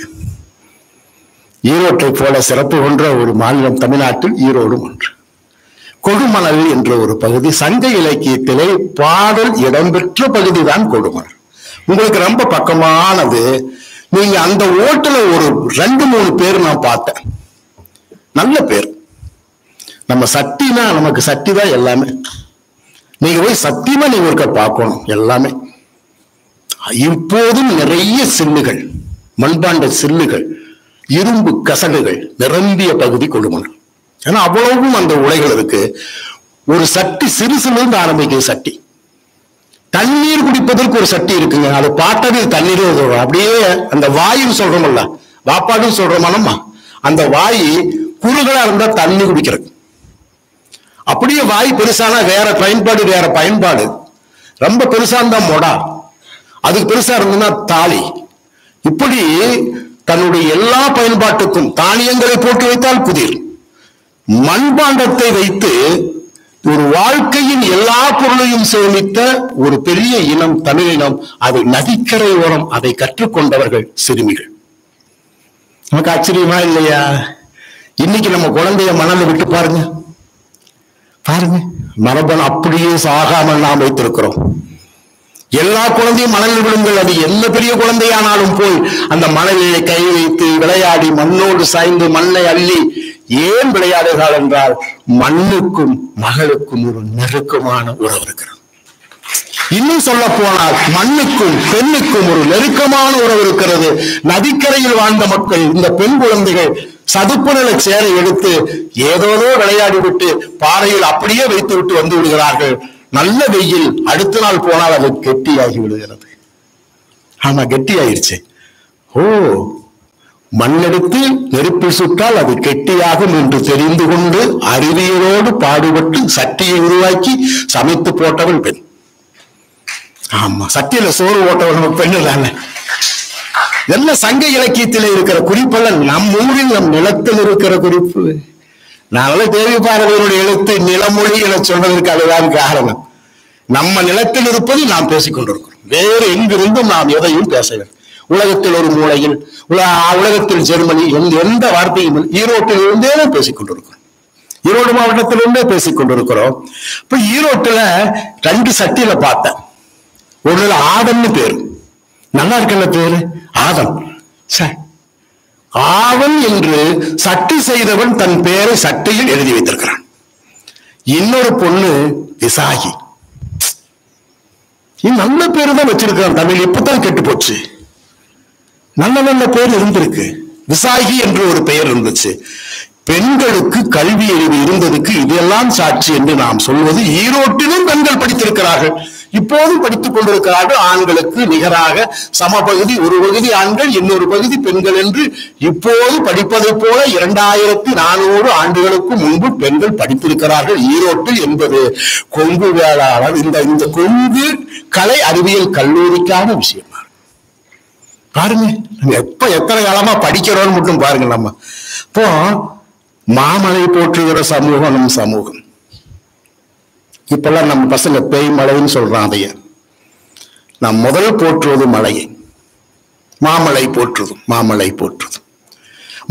ஈரோட்டை போல சிறப்பு கொன்ற ஒரு மாநிலம் தமிழ்நாட்டில் ஈரோடும் ஒன்று. கொடுமணல் என்ற ஒரு பகுதி சங்க இலக்கியத்திலே பாடல் இடம்பெற்ற பகுதி தான் கொடுமணல். உங்களுக்கு ரொம்ப பக்கமானது. நீங்க அந்த ஓட்டுல ஒரு 2-3 பேர் நான் பார்த்தேன். நல்ல பேர். நம்ம சட்டினா நமக்கு சட்டி தான் எல்லாமே. நீங்க போய் சத்தியமா நீங்க ஒருக்க பார்க்கணும் எல்லாமே. இப்போதும் நிறைய சில்லுகள், மண்பாண்ட சில்லுகள், இரும்பு கசடுகள் நிரம்பிய பகுதி கொடுமணல். ஏன்னா அவ்வளவும் அந்த உலைகள் இருக்கு. ஒரு சட்டி சிறுசிலிருந்து ஆரம்பிக்கிற சட்டி. தண்ணீர் குடிப்பதற்கு ஒரு சட்டி இருக்குங்க. அது பாட்டது தண்ணீர் அப்படியே அந்த வாயுன்னு சொல்றோம்ல, வாப்பாடுன்னு சொல்றோமா, அந்த வாய் குறுகளா இருந்தா தண்ணி குடிக்கிறது. அப்படியே வாய் பெருசானா வேற பயன்பாடு. ரொம்ப பெருசா இருந்தா மொடா, அதுக்கு பெருசா இருந்ததுன்னா தாலி. இப்படி தன்னுடைய எல்லா பயன்பாட்டுக்கும் தானியங்களை போட்டு வைத்தால் குதிர். மண்பாண்டத்தை வைத்து ஒரு வாழ்க்கையின் எல்லா பொருளையும் சேமித்த ஒரு பெரிய இனம் தமிழினம். அது நதிக்கரை ஓரம் அதை கற்றுக்கொண்டவர்கள் சிறுமிகள். நமக்கு ஆச்சரியமா இல்லையா? இன்னைக்கு நம்ம குழந்தைய மணல விட்டு பாருங்க, மரபன் அப்படியே சாகாமல் நாம் வைத்திருக்கிறோம். எல்லா குழந்தையும் மணலில் விழுங்கள். அது என்ன பெரிய குழந்தையானாலும் போய் அந்த மணலிலே கை வைத்து விளையாடி மண்ணோடு சாய்ந்து மண்ணை அள்ளி ஏன் விளையாடுகிறாள் என்றால் மண்ணுக்கும் மகளுக்கும் ஒரு நெருக்கமான உறவு இருக்கிறது. இன்னும் சொல்ல போனால் மண்ணுக்கும் பெண்ணுக்கும் ஒரு நெருக்கமான உறவு இருக்கிறது. நதிக்கரையில் வாழ்ந்த மக்கள் இந்த பெண் குழந்தைகள் சதுப்பு நில சேரை எடுத்து ஏதோ விளையாடி விட்டு பாறையில் அப்படியே வைத்து விட்டு வந்து விடுகிறார்கள். நல்ல வெயில், அடுத்த நாள் போனால் அது கெட்டியாகி விடுகிறது. ஆமா, கெட்டியாயிருச்சு. மண்ணெடுத்து நெருப்பில் சுட்டால் அது கெட்டியாகும் என்று தெரிந்து கொண்டு அறிவியலோடு பாடுபட்டு சட்டியை உருவாக்கி சமைத்து போட்டவள் பெண். ஆமா, சட்டியில சோறு ஓட்டவள் பெண்ணு தானே. என்ன சங்க இலக்கியத்தில் இருக்கிற குறிப்பெல்லாம் நம் ஊரில் நம் நிலத்தில் இருக்கிற குறிப்பு. நாங்கள தேவி பாரதியினுடைய எழுத்து நிலமொழி என சொன்னதற்கு அதுதான் காரணம். நம்ம நிலத்தில் இருப்பது நாம் பேசிக் கொண்டிருக்கிறோம். வேறு எங்கிருந்தும் நாம் எதையும் பேசவில்லை. உலகத்தில் ஒரு மூலையில், உலகத்தில் ஜெர்மனி, எந்த வார்த்தையும் ஈரோட்டில் இருந்தே பேசிக் கொண்டிருக்கிறோம். ஈரோடு மாவட்டத்திலிருந்தே பேசிக் கொண்டிருக்கிறோம். இப்ப ஈரோட்டுல 2 சட்டியில பார்த்தேன். ஒண்ணுல ஆதம்னு பேரு, நல்லா இருக்குல்ல பேரு ஆதம். ஆவன் என்று சட்டி செய்தவன் தன் பெயரை சட்டையில் எழுதி வைத்திருக்கிறான். இன்னொரு பொண்ணு விசாகி. நல்ல பேரு தான் வச்சிருக்கிறான். தமிழ் இப்பதான் கெட்டு போச்சு. நல்ல பேர் இருந்திருக்கு. விசாகி என்று ஒரு பெயர் இருந்துச்சு. பெண்களுக்கு கல்வி அறிவு இருந்ததுக்கு இதெல்லாம் சாட்சி என்று நாம் சொல்வது. ஈரோட்டிலும் பெண்கள் படித்திருக்கிறார்கள், இப்போதும் படித்துக் கொண்டிருக்கிறார்கள். ஆண்களுக்கு நிகராக சம பகுதி, ஒரு பகுதி ஆண்கள் இன்னொரு பகுதி பெண்கள் என்று இப்போது படிப்பதை போல 2400 ஆண்டுகளுக்கு முன்பு பெண்கள் படித்திருக்கிறார்கள் ஈரோட்டில் என்பது கொங்கு வேளாளர் இந்த கொங்கு கலை அறிவியல் கல்லூரிக்கான விஷயம் பாருங்க. எத்தனை காலமா படிக்கிறோம்னு மட்டும் பாருங்க. நம்ம இப்போ மாமலை போற்றுகிற சமூகம் நம் சமூகம். இப்பெல்லாம் நம்ம பசங்க பேய் மலைன்னு சொல்றான். அதைய நாம் முதல் போற்றுவது மலையை. மாமலை போற்றுதும்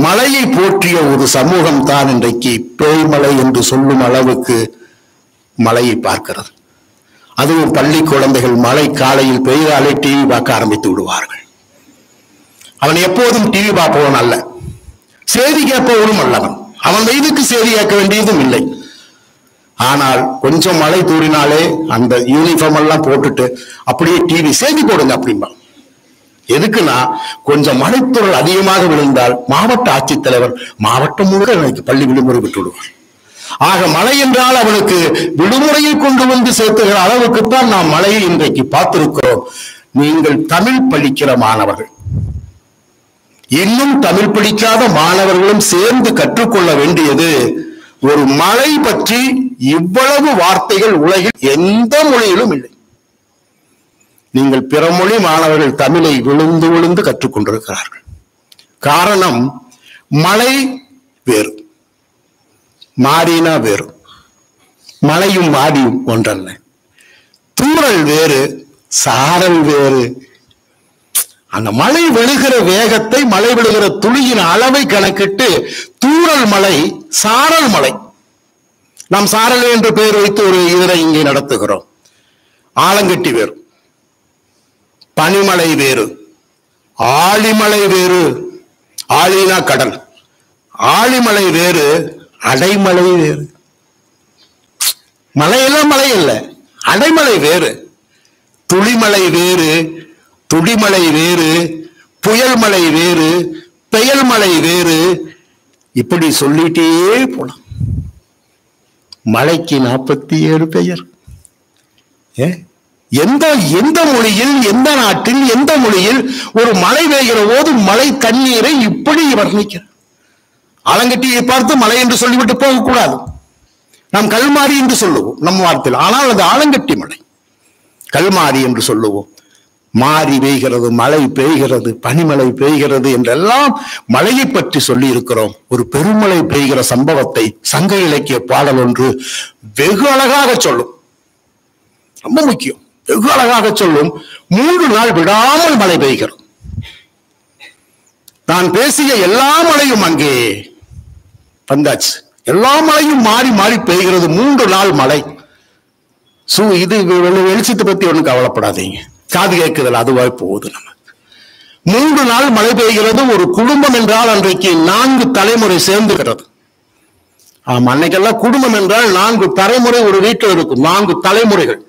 மலையை போற்றிய ஒரு சமூகம் தான் இன்றைக்கு பேய்மலை என்று சொல்லும் அளவுக்கு மலையை பார்க்கிறது. அதுவும் பள்ளி குழந்தைகள் மழை காலையில் பெய்தாலே டிவி பார்க்க ஆரம்பித்து விடுவார்கள். அவன் எப்போதும் டிவி பார்ப்பவன் அல்ல, செய்தி கேட்பவனும் அல்லவன். அவன் வயதுக்கு செய்தி கேட்க வேண்டியதும் இல்லை. ஆனால் கொஞ்சம் மழை தூறினாலே அந்த யூனிஃபார்ம் எல்லாம் போட்டுட்டு அப்படியே டிவி செய்தி போடுங்க அப்படின்பா. எதுக்குன்னா கொஞ்சம் மழைத்தூரல் அதிகமாக விழுந்தால் மாவட்ட ஆட்சித்தலைவர் மாவட்டம் முழுக்க பள்ளி விடுமுறை விட்டு விடுவார். ஆக மழை என்றால் அவனுக்கு விடுமுறையை கொண்டு வந்து சேர்த்துகிற அளவுக்குத்தான் நாம் மழையை இன்றைக்கு பார்த்திருக்கிறோம். நீங்கள் தமிழ் படிக்கிற மாணவர்கள், இன்னும் தமிழ் படிக்காத மாணவர்களும் சேர்ந்து கற்றுக்கொள்ள வேண்டியது, ஒரு மழை பற்றி இவ்வளவு வார்த்தைகள் உலகில் எந்த மொழியிலும் இல்லை. நீங்கள் பிற மொழி மாணவர்கள் தமிழை விழுந்து விழுந்து கற்றுக்கொண்டிருக்கிறார்கள். காரணம், மழை வேறு, மாறினா வேறு. மழையும் மாறியும் ஒன்றல்ல. தூறல் வேறு, சாரல் வேறு. அந்த மழை விழுகிற வேகத்தை, மழை விழுகிற துளியின் அளவை கணக்கிட்டு தூறல் மழை, சாரல் மழை. நாம் சாரல் என்று பெயர் வைத்து ஒரு இதனை இங்கே நடத்துகிறோம். ஆலங்கட்டி வேறு, பனிமலை வேறு, ஆழிமலை வேறு. ஆழினா கடல், ஆழிமலை வேறு, அடைமலை வேறு. மலையெல்லாம் மலை இல்லை, அடைமலை வேறு. துளிமலை வேறு, துடிமலை வேறு, புயல் மலை வேறு, பெயல் மலை வேறு. இப்படி சொல்லிட்டே போலாம். மலைக்கு 47 பெயர். எந்த எந்த மொழியில், எந்த நாட்டில், எந்த மொழியில் ஒரு மழை பெய்கிற போது மழை தண்ணீரை இப்படி வர்ணிக்கிற? ஆலங்கட்டியை பார்த்து மழை என்று சொல்லிவிட்டு போகக்கூடாது. நாம் கல்மாரி என்று சொல்லுவோம் நம் வார்த்தையில். ஆனால் அது ஆலங்கட்டி மழை, கல்மாரி என்று சொல்லுவோம். மாறி பெய்கிறது, மழை பெய்கிறது, பனிமழை பெய்கிறது என்றெல்லாம் மழையை பற்றி சொல்லி இருக்கிறோம். ஒரு பெருமழை பெய்கிற சம்பவத்தை சங்க இலக்கிய பாடல் ஒன்று வெகு அழகாக சொல்லும். ரொம்ப முக்கியம், வெகு அழகாக சொல்லும். 3 நாள் விடாமல் மழை பெய்கிறது. நான் பேசிய எல்லா மழையும் அங்கே வந்தாச்சு. எல்லா மழையும் மாறி மாறி பெய்கிறது. 3 நாள் மழை. இது வெளிச்சத்தை பத்தி ஒன்றும் கவலைப்படாதீங்க, காது கேட்குதல் அதுவாய் போகுது. நமக்கு 3 நாள் மழை பெய்கிறது. ஒரு குடும்பம் என்றால் அன்றைக்கு 4 தலைமுறை சேர்ந்துகிறது. ஆமா, அன்னைக்கெல்லாம் குடும்பம் என்றால் 4 தலைமுறை ஒரு வீட்டில் இருக்கும். 4 தலைமுறைகள்.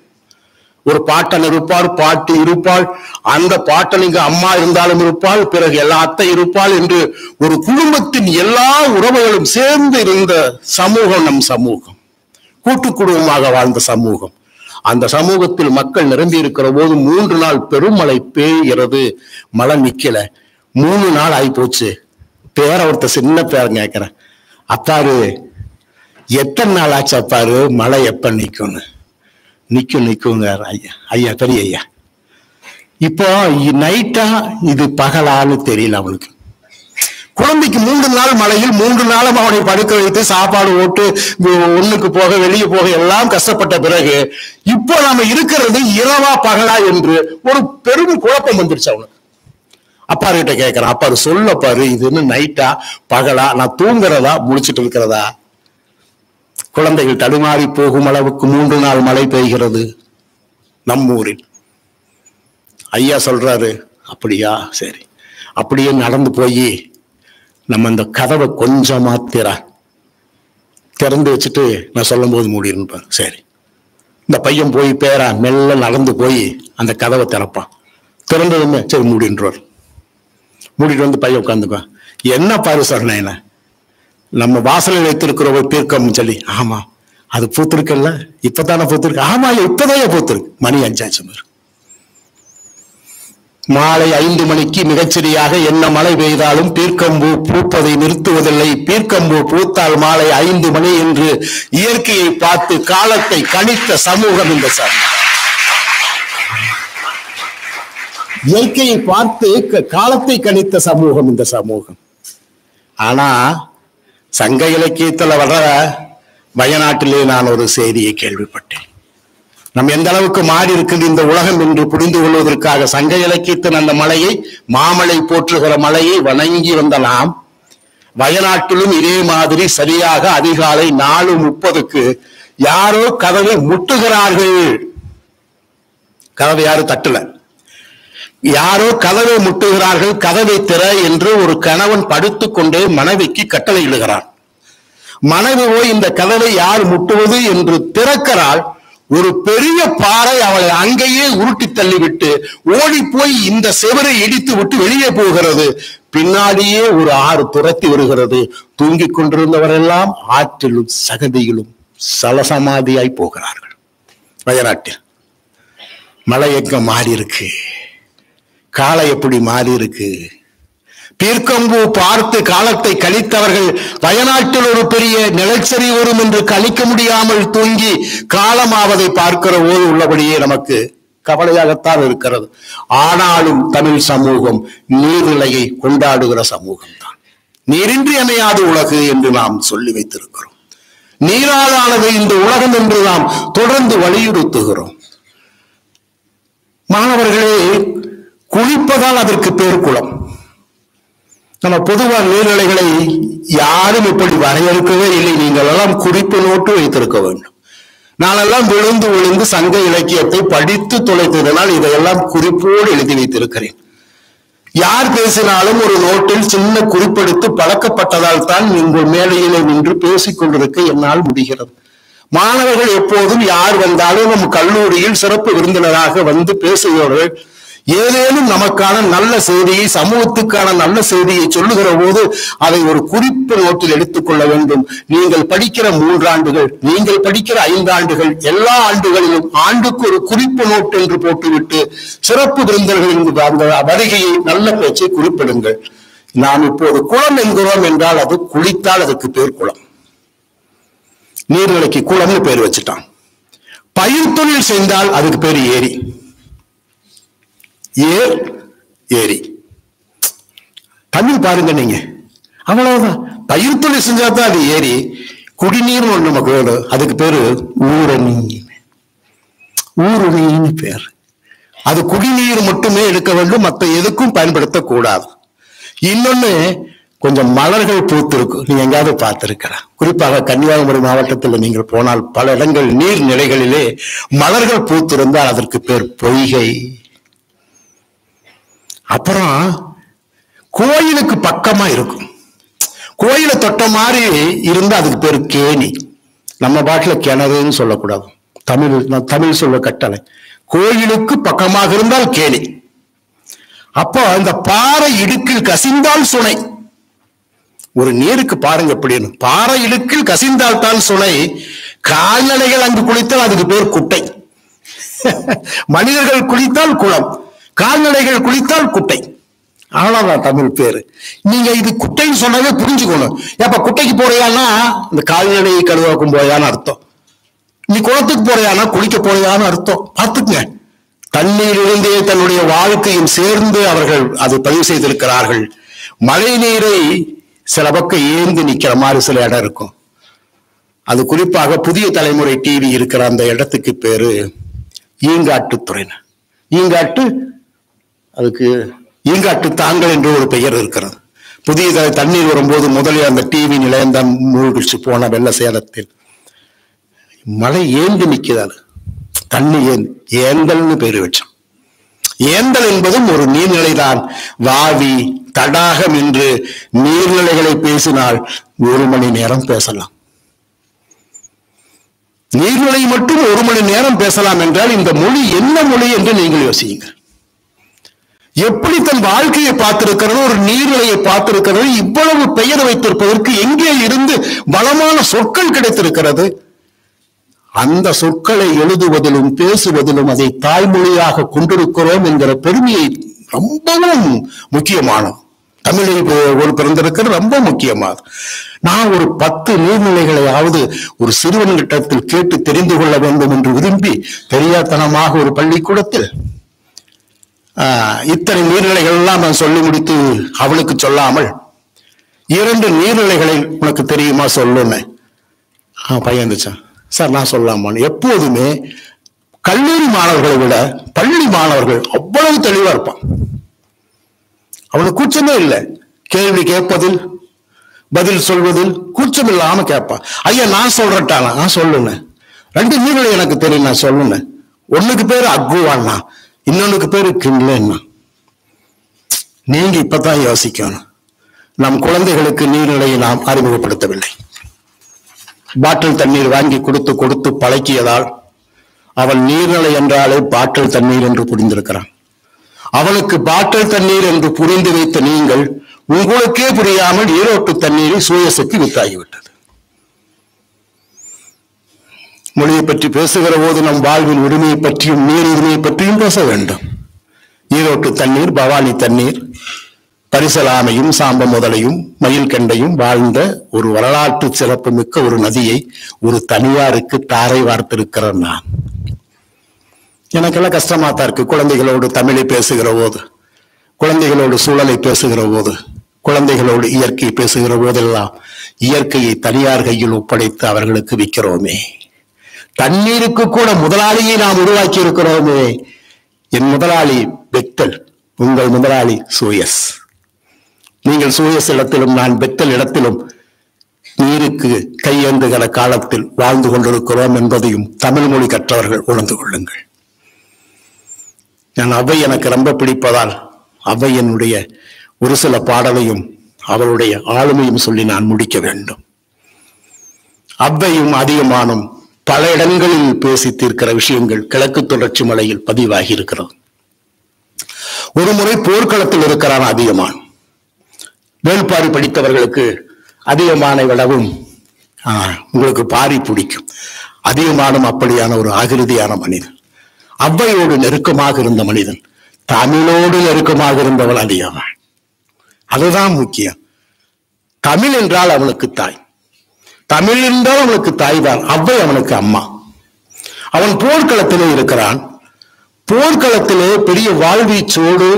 ஒரு பாட்டன் இருப்பார், பாட்டி இருப்பாள், அந்த பாட்டனுக்கு அம்மா இருந்தாலும் இருப்பாள், பிறகு எல்லா அத்தை இருப்பாள் என்று ஒரு குடும்பத்தின் எல்லா உறவுகளும் சேர்ந்து இருந்த சமூகம் நம் சமூகம். கூட்டு குடும்பமாக வாழ்ந்த சமூகம். அந்த சமூகத்தில் மக்கள் நிரம்பி இருக்கிற போது 3 நாள் பெருமழை பெய்கிறது. மழை நிக்கல. 3 நாள் ஆகி போச்சு. பேர ஒருத்த சின்ன பேரன் கேட்கிறேன், அப்பாரு எத்தனை நாள் ஆச்சு அப்பாரு, மழை எப்ப நிக்கும்னு. நிக்குங்க ஐயா. ஐயா பெரிய ஐயா, இப்போ நைட்டா இது பகலான்னு தெரியல அவனுக்கு. குழந்தைக்கு 3 நாள் மழையில் 3 நாளும் அவனை படுக்க வைத்து சாப்பாடு ஓட்டு ஒண்ணுக்கு போக வெளியே போக எல்லாம் கஷ்டப்பட்ட பிறகு இப்போ நாம இருக்கிறது இரவா பகலா என்று ஒரு பெரும் குழப்பம் வந்துருச்சு அவனுக்கு. அப்பாரு கிட்ட கேட்கிறான், அப்பாரு சொல்ல பாரு, இது என்ன நைட்டா பகலா, நான் தூங்குறதா முழிச்சிட்டு இருக்கிறதா? குழந்தைகள் தடுமாறி போகும் அளவுக்கு 3 நாள் மழை பெய்கிறது நம்மூரில். ஐயா சொல்றாரு, அப்படியா, சரி. அப்படியே நடந்து போய் நம்ம இந்த கதவை கொஞ்சமா திறந்து வச்சுட்டு நான் சொல்லும் போது மூடிருப்பான். சரி. இந்த பையன் போய் பேரா மெல்ல நடந்து போய் அந்த கதவை திறப்பான். திறந்ததுமே சரி மூடின்றார். மூடிட்டு வந்து பையன் உட்காந்துக்குவான். என்ன பாரு சொன்னேன், நம்ம வாசலில் வைத்திருக்கிற ஒரு பீர்க்கம் சொல்லி. ஆமா, அது பூத்திருக்கல்ல, இப்பதானே பூத்திருக்கு. ஆமா, இப்பதான் பூத்திருக்கு. மணி 5 ஆச்சு. மாலை 5 மணிக்கு மிகச்சரியாக என்ன மழை பெய்தாலும் பீர்க்கம்பூ பூப்பதை நிறுத்துவதில்லை. பீர்க்கம்பூ பூத்தால் மாலை 5 மணி என்று இயற்கையை பார்த்து காலத்தை கணித்த சமூகம் இந்த சமூகம். இயற்கையை பார்த்து காலத்தை கணித்த சமூகம் இந்த சமூகம். ஆனா சங்க இலக்கியத்துல வர வயநாட்டிலே நான் ஒரு செய்தியை கேள்விப்பட்டேன். நம்ம எந்த அளவுக்கு மாறி இருக்குது இந்த உலகம் என்று புரிந்து கொள்வதற்காக சங்க இலக்கியத்தின் அந்த மலையை, மாமலை போற்றுகிற மலையை வணங்கி வந்த நாம் வயநாட்டிலும் இதே மாதிரி சரியாக அதிகாலை 4:30 யாரோ கதவை முட்டுகிறார்கள். கதவை யாரும் தட்டல, யாரோ கதவை முட்டுகிறார்கள். கதவை திற என்று ஒரு கணவன் படுத்துக்கொண்டே மனைவிக்கு கட்டளை இடுகிறான். மனைவி போய் இந்த கதவை யார் முட்டுவது என்று திறக்கிறாள். ஒரு பெரிய பாறை அவளை அங்கேயே உருட்டி தள்ளிவிட்டு ஓடி போய் இந்த செவரை இடித்து விட்டு வெளியே போகிறது. பின்னாடியே ஒரு ஆறு துரத்தி வருகிறது. தூங்கிக் கொண்டிருந்தவரெல்லாம் ஆற்றிலும் சகதியிலும் சலசமாதியாய் போகிறார்கள். வயநாட்டில் மழை எங்க மாறி இருக்கு, காலை எப்படி மாறி இருக்கு. பீர்க்கம்பு பார்த்து காலத்தை கழித்தவர்கள் வயநாட்டில் ஒரு பெரிய நிலச்சரி வரும் என்று கணிக்க முடியாமல் தூங்கி காலமாவதை பார்க்கிற போது உள்ளபடியே நமக்கு கவலையாகத்தான் இருக்கிறது. ஆனாலும் தமிழ் சமூகம் நீர்நிலையை கொண்டாடுகிற சமூகம் தான். நீரின்றி அமையாத உலகு என்று நாம் சொல்லி வைத்திருக்கிறோம். நீராலானது இந்த உலகம் என்று நாம் தொடர்ந்து வலியுறுத்துகிறோம். மாணவர்களே, குளிப்பதால் அதற்கு பேர் குளம். நம்ம பொதுவாக நீர்நிலைகளை யாரும் இப்படி வரையறுக்கவே இல்லை. நீங்கள் எல்லாம் குறிப்பு நோட்டு வைத்திருக்க வேண்டும். நானெல்லாம் விழுந்து விழுந்து சங்க இலக்கியத்தை படித்து தொலைத்ததனால் இதையெல்லாம் குறிப்போடு எழுதி வைத்திருக்கிறேன். யார் பேசினாலும் ஒரு நோட்டில் சின்ன குறிப்பெடுத்து பழக்கப்பட்டதால் தான் உங்கள் மேலையிலே நின்று பேசிக் கொண்டிருக்க என்னால் முடிகிறது. மாணவர்கள் எப்போதும் யார் வந்தாலும் நம் கல்லூரியில் சிறப்பு விருந்தினராக வந்து பேசுகிறவர்கள் ஏதேனும் நமக்கான நல்ல செய்தியை, சமூகத்துக்கான நல்ல செய்தியை சொல்லுகிற போது அதை ஒரு குறிப்பு நோட்டில் எடுத்துக்கொள்ள வேண்டும். நீங்கள் படிக்கிற 3 ஆண்டுகள், நீங்கள் படிக்கிற 5 ஆண்டுகள், எல்லா ஆண்டுகளிலும் ஆண்டுக்கு ஒரு குறிப்பு நோட்டு என்று போட்டுவிட்டு சிறப்பு விருந்தினர்கள் அந்த வருகையை நல்ல பேச்சை குறிப்பிடுங்கள். நாம் இப்போது குளம் என்கிறோம் என்றால் அது குளித்தால் அதுக்கு பேர் குளம். நீர்நிலைக்கு குளம்னு பேர் வச்சுட்டான். பயிர் தொழில் செய்தால் அதுக்கு பேர் ஏரி. ஏரி தமிழ் பாருங்க நீங்க, அவ்வளவுதான். பயிர் தொழில் செஞ்சாதான் அது ஏரி. குடிநீர் ஒன்று நமக்கு வேணும், அதுக்கு பேரு ஊரணி. ஊருணின்னு பேர். அது குடிநீர் மட்டுமே எடுக்க வேண்டும், மற்ற எதுக்கும் பயன்படுத்தக்கூடாது. இன்னொன்னு, கொஞ்சம் மலர்கள் பூத்திருக்கு. நீங்க எங்காவது பார்த்திருக்கலாம். குறிப்பாக கன்னியாகுமரி மாவட்டத்தில் நீங்கள் போனால் பல இடங்கள் நீர்நிலைகளிலே மலர்கள் பூத்திருந்தால் அதற்கு பேர் பொய்கை. அப்புறம் கோயிலுக்கு பக்கமா இருக்கும், கோயிலை தொட்ட மாதிரி இருந்தா அதுக்கு பேரு கேணி. நம்ம பாட்டுல கிணறுன்னு சொல்லக்கூடாது, தமிழ் சொல்ல கட்டளை. கோயிலுக்கு பக்கமாக இருந்தால் கேணி. அப்போ இந்த பாறை இடுக்கில் கசிந்தால் சுனை. ஒரு நீருக்கு பாருங்க எப்படின்னு, பாறை இடுக்கில் கசிந்தால் தான் சுனை. கால்நடைகள் அங்கு குளித்தால் அதுக்கு பேர் குட்டை. மனிதர்கள் குளித்தால் குளம், கால்நடைகள் குளித்தால் குட்டை. அவ்வளவுதான் தமிழ் பேரு. நீங்க இது குட்டைன்னு சொன்னாவே புரிஞ்சுக்கணும். ஏப்ப குட்டைக்கு போறியான்னா இந்த கால்நடையை கழுவாக்கும் போயான்னு அர்த்தம். நீ குளத்துக்கு போறியானா குளிக்க போறியான்னு அர்த்தம். பார்த்துக்குங்க. தண்ணீரிலிருந்தே தன்னுடைய வாழ்க்கையும் சேர்ந்து அவர்கள் அதை பதிவு செய்திருக்கிறார்கள். மழை நீரை சில பக்கம் ஏந்து நிக்கிற மாதிரி சில இடம் இருக்கும். அது குறிப்பாக புதிய தலைமுறை டிவி இருக்கிற அந்த இடத்துக்கு பேரு ஈங்காட்டுத்துறை. ஈங்காட்டு, அதுக்கு ஈங்காட்டு தாங்கல் என்று ஒரு பெயர் இருக்கிறது. புதிய தண்ணீர் வரும்போது முதலில் அந்த டிவி நிலையம்தான் மூழ்கிச்சு போன வெள்ள சேலத்தில். மழை ஏந்து நிற்கிறார், தண்ணி ஏந்தல்னு பேரு வச்சான். ஏந்தல் என்பதும் ஒரு நீர்நிலைதான். வாவி, தடாகம் என்று நீர்நிலைகளை பேசினால் 1 மணி நேரம் பேசலாம். நீர்நிலை மட்டும் 1 மணி நேரம் பேசலாம் என்றால் இந்த மொழி என்ன மொழி என்று நீங்கள் யோசியுங்கள். எப்படி தன் வாழ்க்கையை பார்த்திருக்கிறது, ஒரு நீர்நிலையை பார்த்திருக்கிறது, இவ்வளவு பெயர் வைத்திருப்பதற்கு எங்கே இருந்து பலமான சொற்கள் கிடைத்திருக்கிறது. அந்த சொற்களை எழுதுவதிலும் பேசுவதிலும் அதை தாய்மொழியாக கொண்டிருக்கிறோம் என்கிற பெருமையை ரொம்பவும் முக்கியமானது. தமிழில் ஒரு பிறந்திருக்கிறது ரொம்ப முக்கியமானது. நான் ஒரு 10 நீர்நிலைகளையாவது ஒரு சிறுவன்கிட்டத்தில் கேட்டு தெரிந்து கொள்ள வேண்டும் என்று விரும்பி தெரியாதனமாக ஒரு பள்ளிக்கூடத்தில் இத்தனை நீர்நிலைகள் எல்லாம் நான் சொல்லி முடித்து அவளுக்கு சொல்லாமல் 2 நீர்நிலைகளை உனக்கு தெரியுமா சொல்லுன்னு பையன் இருந்துச்சான். சார் நான் சொல்லாமான்னு. எப்போதுமே கல்லூரி மாணவர்களை விட பள்ளி மாணவர்கள் அவ்வளவு தெளிவா இருப்பான். அவனுக்கு கூச்சமே இல்லை. கேள்வி கேட்பதில், பதில் சொல்வதில் கூச்சம் இல்லாம கேட்பான். ஐயா நான் சொல்றட்டானா, நான் சொல்லுங்க. 2 நீர்நிலை எனக்கு தெரியும், நான் சொல்லுங்க. ஒண்ணுக்கு பேரு அக்குவான்னா, இன்னொன்னுக்கு பேரு கிண்லன்னா. நீங்க இப்பதான் யோசிக்கணும். நம் குழந்தைகளுக்கு நீர்நிலையை நாம் அறிமுகப்படுத்தவில்லை. பாட்டில் தண்ணீர் வாங்கி கொடுத்து கொடுத்து பழக்கியதால் அவன் நீர்நிலை என்றாலே பாட்டல் தண்ணீர் என்று புரிந்திருக்கிறான். அவனுக்கு பாட்டல் தண்ணீர் என்று புரிந்து வைத்த நீங்கள் உங்களுக்கே புரியாமல் ஈரோட்டு தண்ணீரை சூயஸுக்கு வித்தாகிவிட்டது. மொழியை பற்றி பேசுகிற போது நம் வாழ்வின் உரிமையை பற்றியும் நீர் உரிமையை பற்றியும் பேச வேண்டும். ஈரோட்டு தண்ணீர், பவானி தண்ணீர், பரிசலாமையும் சாம்ப முதலையும் மயில் கண்டையும் வாழ்ந்த ஒரு வரலாற்று சிறப்பு மிக்க ஒரு நதியை ஒரு தனியாருக்கு தாரை வார்த்திருக்கிறேன் நான். எனக்கெல்லாம் கஷ்டமா தான் இருக்கு. குழந்தைகளோடு தமிழை பேசுகிற போது, குழந்தைகளோடு சூழலை பேசுகிற போது, குழந்தைகளோடு இயற்கை பேசுகிற போதெல்லாம் இயற்கையை தனியார் கையில் ஒப்படைத்து அவர்களுக்கு விற்கிறோமே. தண்ணீருக்கு கூட முதலாளியை நாம் உருவாக்கி இருக்கிறோமே. என் முதலாளி பெத்தல், உங்கள் முதலாளி சூயஸ். நீங்கள் சூயஸ் இடத்திலும் நான் பெத்தல் இடத்திலும் நீருக்கு கையேந்துகிற காலத்தில் வாழ்ந்து கொண்டிருக்கிறோம் என்பதையும் தமிழ் மொழி கற்றவர்கள் உணர்ந்து கொள்ளுங்கள். நான் அவ்வை எனக்கு ரொம்ப பிடிப்பதால் அவ்வை என்னுடைய ஒரு சில பாடலையும் அவருடைய ஆளுமையும் சொல்லி நான் முடிக்க வேண்டும். அவ்வையும் அதிகமானும் பல இடங்களில் பேசி தீர்க்கிற விஷயங்கள் கிழக்கு தொடர்ச்சி மலையில் பதிவாகி இருக்கிறது. ஒரு முறை போர்க்களத்தில் இருக்கிறான் அதிகமான். வேள்பாரி படித்தவர்களுக்கு அதிகமானை விடவும் உங்களுக்கு பாரி பிடிக்கும். அதிகமானும் அப்படியான ஒரு அகிருதியான மனிதன், அவ்வையோடு நெருக்கமாக இருந்த மனிதன், தமிழோடு நெருக்கமாக இருந்தவள் அதிகமான். அதுதான் முக்கியம். தமிழ் என்றால் அவனுக்கு தாய், தமிழ் என்றால் அவனுக்கு தாய் தான். அவ்வை அவனுக்கு அம்மா. அவன் போர்க்களத்திலே இருக்கிறான். போர்க்களத்திலே பெரிய வாழ்வீச்சோடு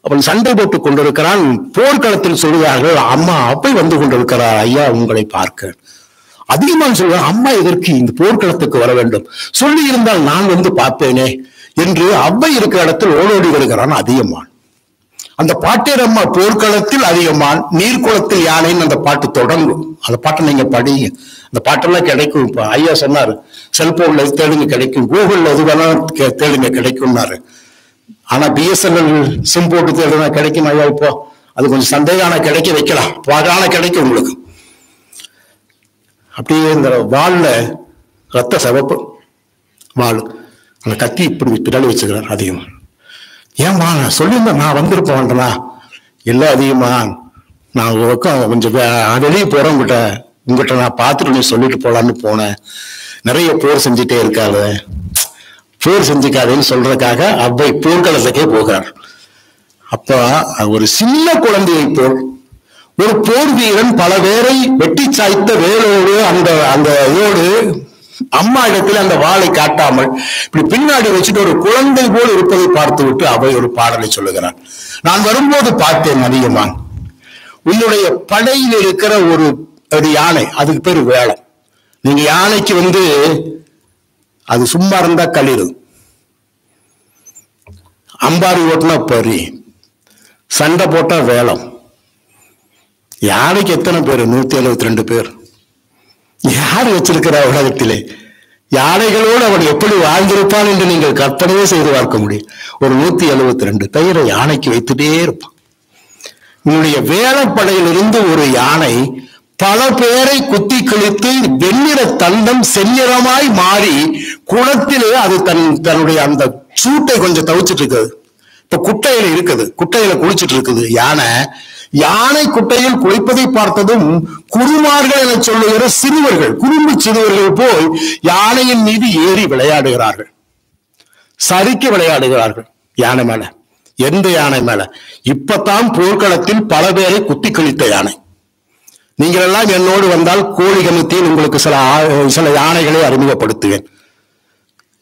அவன் சண்டை போட்டுக் கொண்டிருக்கிறான். போர்க்களத்தில் சொல்கிறார்கள், அம்மா அவ்வை வந்து கொண்டிருக்கிறார் ஐயா உங்களை பார்க்க. அதிகமாக சொல்றான், அம்மா எதற்கு இந்த போர்க்களத்துக்கு வர வேண்டும், சொல்லி இருந்தால் நான் வந்து பார்ப்பேனே என்று அவ்வை இருக்கிற இடத்தில் ஓடோடி வருகிறான் அதிகமான். அந்த பாட்டேரம்மா போர்க்களத்தில் அதிகமான், நீர்க்குளத்தில் யானைன்னு அந்த பாட்டு தொடங்கும். அந்த பாட்டை நீங்க படிங்க. அந்த பாட்டெல்லாம் கிடைக்கும். இப்ப ஐயா சொன்னாரு, செல்போன்ல தேடுங்க கிடைக்கும், கூகுள்ல எது வேணாலும் தேடுங்க கிடைக்கும்னாரு. ஆனா பிஎஸ்என்எல் சிம் போட்டு தேடுனா கிடைக்கும் ஐயா? இப்போ அது கொஞ்சம் சந்தேகம், கிடைக்க வைக்கலாம், பாகான கிடைக்கும் உங்களுக்கு. அப்படியே இந்த வாள்ல ரத்த சிவப்பு வாள், அந்த கத்தி இப்படி பின்னாடி வச்சுக்கிறார் அதிகமா. ஏமா நான் சொல்லியிருந்தேன், நான் வந்திருப்பேன்டா. இல்லை அதிகமா, நான் கொஞ்சம் வெளியே போறேன், உங்ககிட்ட நான் பார்த்துட்டு நீ சொல்லிட்டு போலான்னு போனேன். நிறைய போர் செஞ்சுட்டே இருக்காது, போர் செஞ்சுக்காதுன்னு சொல்றதுக்காக அவ்வை போர்க்களத்துக்கே போகிறார். அப்ப ஒரு சின்ன குழந்தையை போல் ஒரு போர் வீரன் பல பேரை வெட்டி சாய்த்த வேலோடு அந்த இதோடு அம்மா இடத்துல அந்த வாளை காட்டாமல் இப்படி பின்னாடி வச்சுட்டு ஒரு குழந்தை போல் இருப்பதை பார்த்து விட்டு அவை ஒரு பாடலை சொல்லுகிறான். நான் வரும்போது பார்த்தேன் அதிகமான், உன்னுடைய படையில் இருக்கிற ஒரு யானை, அதுக்கு பேரு வேளம். நீங்க யானைக்கு அது சும்மா இருந்தா களிறு, அம்பாரி ஓட்டுனா பறி, சண்டை போட்டா வேளம். யானைக்கு எத்தனை பேர்? 172 பேர். யார் வச்சிருக்கிற உலகத்திலே? யானைகளோடு அவன் எப்படி வாழ்ந்திருப்பான் என்று நீங்கள் கற்பனையே செய்து பார்க்க முடியும். ஒரு 172 பெயரை யானைக்கு வைத்துட்டே இருப்பான். உன்னுடைய வேளப்படையிலிருந்து ஒரு யானை பல பேரை குத்தி கிழித்து வெண்ணிற தந்தம் செந்நிறமாய் மாறி குளத்திலே அது தன்னுடைய அந்த சூட்டை கொஞ்சம் தவிச்சிட்டு இருக்குது. இப்ப குட்டையில இருக்குது, குட்டையில குளிச்சுட்டு இருக்குது யானை. யானை குட்டையில் குளிப்பதை பார்த்ததும் குருமார்கள் என சொல்லுகிற சிறுவர்கள், குறும்பு சிறுவர்கள் போய் யானையின் மீது ஏறி விளையாடுகிறார்கள், சரிக்கு விளையாடுகிறார்கள். யானை மேல. எந்த யானை மேல? இப்பதான் போர்க்களத்தில் பல பேரை குத்தி கழித்த யானை. நீங்கள் எல்லாம் என்னோடு வந்தால் கோழி கமித்தியில் உங்களுக்கு சில யானைகளை அறிமுகப்படுத்துவேன்.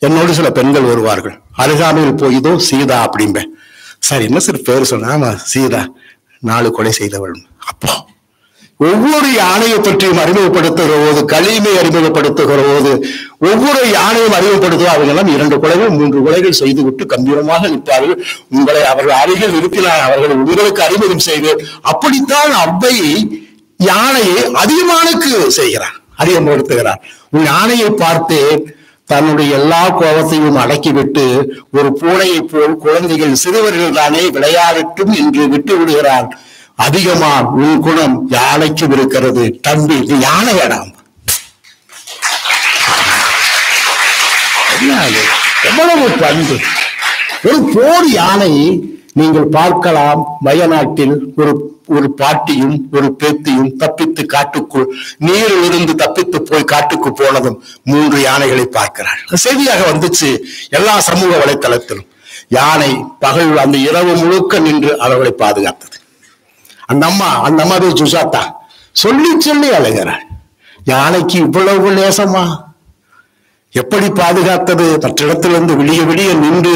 என்னோடு சில பெண்கள் வருவார்கள். அருகாமையில் போய் இதோ சீதா அப்படிம்பேன். சார் என்ன சார் பேர் சொன்னா? ஆமா சீதா, 4 கொலை செய்தவள். அப்போ ஒவ்வொரு யானையை பற்றியும் அறிமுகப்படுத்துகிற போது, களிமை அறிமுகப்படுத்துகிற போது, ஒவ்வொரு யானையும் அறிமுகப்படுத்துவோம். அவங்க எல்லாம் 2 கொலைகள் 3 கொலைகள் செய்து விட்டு கம்பீரமாக நிற்பார்கள். உங்களை அவர்கள் அருகில் நிறுத்தினார், அவர்கள் உங்களுக்கு அறிமுகம் செய்வேன். அப்படித்தான் அவ்வை யானையை அதிகமானுக்கு செய்கிறார், அறிமுகப்படுத்துகிறார். உன் யானையை பார்த்து தன்னுடைய எல்லா கோபத்தையும் அடக்கிவிட்டு ஒரு பூனையை போல் குழந்தைகள் சிறுவர்கள் தானே விளையாடட்டும் என்று விட்டு விடுகிறான். அதிகமா உன் குணம் யானைக்கும் இருக்கிறது தம்பி, நீ யானை வேடாம். எவ்வளவு பண்பு! ஒரு போர் யானை நீங்கள் பார்க்கலாம். வயநாட்டில் ஒரு பாட்டியும் ஒரு பேத்தியும் தப்பித்து காட்டுக்குள் நீரில் இருந்து தப்பித்து போய் காட்டுக்கு போனதும் 3 யானைகளை பார்க்கிறாள். செய்தியாக வந்துச்சு எல்லா சமூக வலைத்தளத்திலும். யானை பகல் அந்த இரவு முழுக்க நின்று அவர்களை பாதுகாத்தது. அந்த அம்மா பேர் சுசாத்தா. சொல்லி சொல்லி அழுகிறாள். யானைக்கு இவ்வளவு நேசமா? எப்படி பாதுகாத்தது? மற்ற இடத்திலிருந்து விடிய விடிய நின்று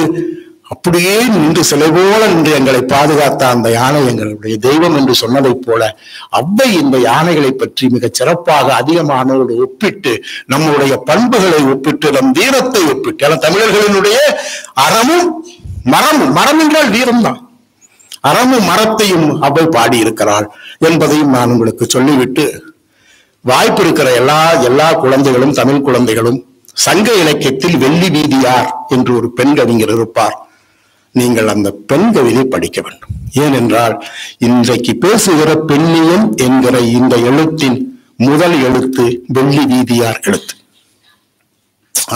அப்படியே நின்று சிலை போல நின்று எங்களை பாதுகாத்த அந்த யானை எங்களுடைய தெய்வம் என்று சொன்னதை போல அவ்வை இந்த யானைகளை பற்றி மிகச் சிறப்பாக அதிகமானோடு ஒப்பிட்டு நம்முடைய பண்புகளை ஒப்பிட்டு நம் வீரத்தை ஒப்பிட்டு, ஏன்னா தமிழர்களினுடைய அறமும் மரம் என்றால் வீரம்தான், அறமும் மரத்தையும் அவ்வை பாடியிருக்கிறாள் என்பதையும் நான் உங்களுக்கு சொல்லிவிட்டு, வாய்ப்பு இருக்கிற எல்லா குழந்தைகளும், தமிழ் குழந்தைகளும், சங்க இலக்கியத்தில் வெள்ளி வீதியார் என்று ஒரு பெண் கவிஞர் இருப்பார். நீங்கள் அந்த பெண் கவிதை படிக்க வேண்டும். ஏனென்றால் இன்றைக்கு பேசுகிற பெண்ணியம் என்கிற இந்த எழுத்தின் முதல் எழுத்து வெள்ளி வீதியார் எழுத்து.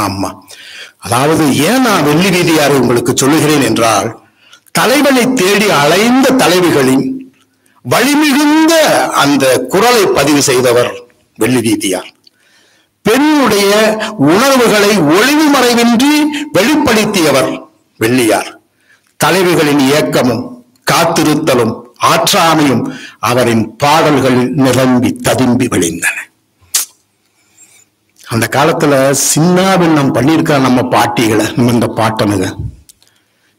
ஆமா, அதாவது ஏன் நான் வெள்ளி வீதியாரை உங்களுக்கு சொல்லுகிறேன் என்றால், தலைவனை தேடி அலைந்த தலைவிகளின் வழிமிகுந்த அந்த குரலை பதிவு செய்தவர் வெள்ளி வீதியார். பெண்ணுடைய உணர்வுகளை ஒளிவு மறைவின்றி வெளிப்படுத்தியவர் வெள்ளியார். தலைவிகளின் இயக்கமும் காத்திருத்தலும் ஆற்றாமையும் அவரின் பாடல்களில் நிரம்பி ததும்பி விளைந்தன. அந்த காலத்துல சின்னாபின்னம் பண்ணியிருக்க நம்ம பாட்டிகளை, நம்ம இந்த பாட்டனுங்க,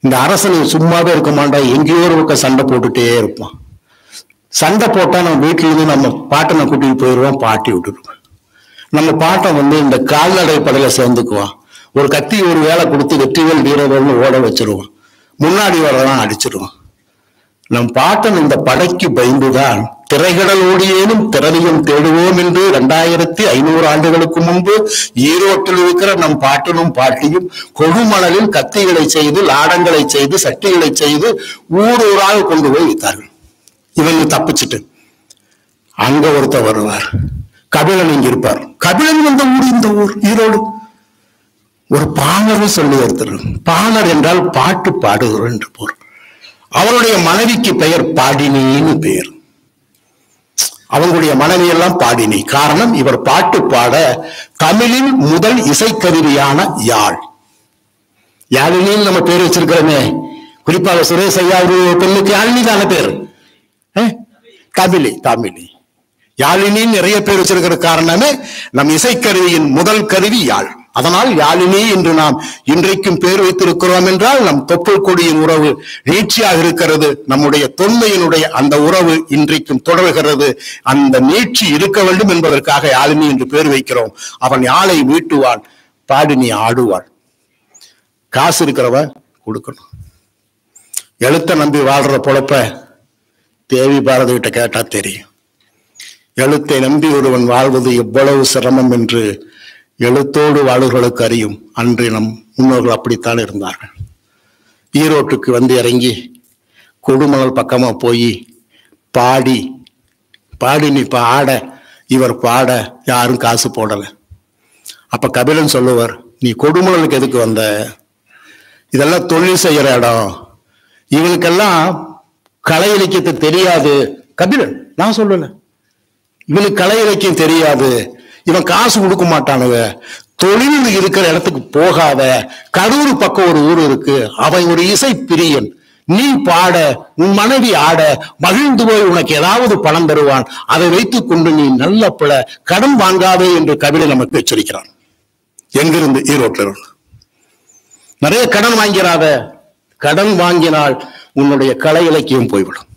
இந்த அரசனை சும்மாவே இருக்க மாட்டா, எங்கேயோ ஒரு பக்கம் சண்டை போட்டுட்டே இருப்பான். சண்டை போட்டா நம்ம வீட்டுல இருந்து நம்ம பாட்டனை கூட்டிட்டு போயிடுவோம், பாட்டி விட்டுருவோம். நம்ம பாட்டை இந்த கால்நடை படையில சேர்ந்துக்குவான். ஒரு கத்தி ஒரு வேலை கொடுத்து வெற்றிவேல் வீரர்கள்னு ஓட வச்சிருவான், முன்னாடி வரலாம் அடிச்சிருவான். நம் பாட்டன் இந்த படைக்கு பயந்துதான் திரைகடல் ஓடியேனும் திறவியம் தேடுவோம் என்று 2500 ஆண்டுகளுக்கு முன்பு ஈரோட்டில் இருக்கிற நம் பாட்டனும் பாட்டியும் கொடுமணலில் கத்திகளை செய்து, லாடங்களை செய்து, சட்டிகளை செய்து ஊராக கொண்டு போய் வைத்தார்கள். இவங்க தப்பிச்சுட்டு அங்க ஒருத்தர் வருவார், கபிலன் இங்க இருப்பார். கபிலன் வந்த ஊர் இந்த ஊர் ஈரோடு. ஒரு பாணர் சொல்லி ஒருத்தர், பாணர் என்றால் பாட்டு பாடுகிறோம் என்று பொருள். அவருடைய மனைவிக்கு பெயர் பாடினின்னு பெயர். அவங்களுடைய மனைவி எல்லாம் பாடினி. காரணம், இவர் பாட்டு பாட தமிழின் முதல் இசைக்கருவியான யாழ், யாழினின்னு நம்ம பேர் வச்சிருக்கிறோமே. குறிப்பாக சுரேஷ் ஐயா பெண்ணுக்கு யாழினி தான பேர், தமிழி. யாழினின்னு நிறைய பேர் வச்சிருக்கிற காரணமே நம் இசைக்கருவியின் முதல் கருவி யாழ். அதனால் யாழினி என்று நாம் இன்றைக்கும் பேர் வைத்திருக்கிறோம் என்றால் நம் தொப்புள் கொடியின் உறவு நீட்சியாக இருக்கிறது. நம்முடைய தொன்மையினுடைய அந்த உறவு இன்றைக்கும் தொடர்கிறது. அந்த நீட்சி இருக்க வேண்டும் என்பதற்காக யாழினி என்று பேர் வைக்கிறோம். அவன் யாழை மீட்டுவான், பாடினி ஆடுவாள். காசு இருக்கிறவ கொடுக்கணும். எழுத்த நம்பி வாழ்ற பொழப்ப தேவி பாரதி கிட்ட கேட்டா தெரியும். எழுத்தை நம்பி ஒருவன் வாழ்வது எவ்வளவு சிரமம் என்று எழுத்தோடு வாழ்வர்களுக்கு அறியும். அன்று நம் முன்னோர்கள் அப்படித்தான் இருந்தார்கள். ஈரோட்டுக்கு இறங்கி கொடுமணல் பக்கமா போய் பாடினி ஆட, இவர் பாட யாரும் காசு போடல. அப்ப கபிலன் சொல்லுவார், நீ கொடுமணலுக்கு எதுக்கு வந்த? இதெல்லாம் தொழில் செய்யற இடம், இவனுக்கெல்லாம் கலை இலக்கியத்தை தெரியாது. கபிலன், நான் சொல்லல, இவனுக்கு கலை இலக்கியம் தெரியாது, இவன் காசு கொடுக்க மாட்டானுங்க, தொழில் இருக்கிற இடத்துக்கு போகாத. கரூர் பக்கம் ஒரு ஊர் இருக்கு, அவன் ஒரு இசை பிரியன், நீ பாட, உன் மனைவி ஆட, மகிழ்ந்து போய் உனக்கு ஏதாவது பணம் தருவான், அதை வைத்துக் கொண்டு நீ நல்ல பிள்ளை, கடன் வாங்காதே என்று கபிலன் நமக்கு எச்சரிக்கிறான். எங்கிருந்து? ஈரோட்டில் இருந்து. நிறைய கடன் வாங்கிறாத, கடன் வாங்கினால் உன்னுடைய கலை இலக்கியம் போய்விடும்,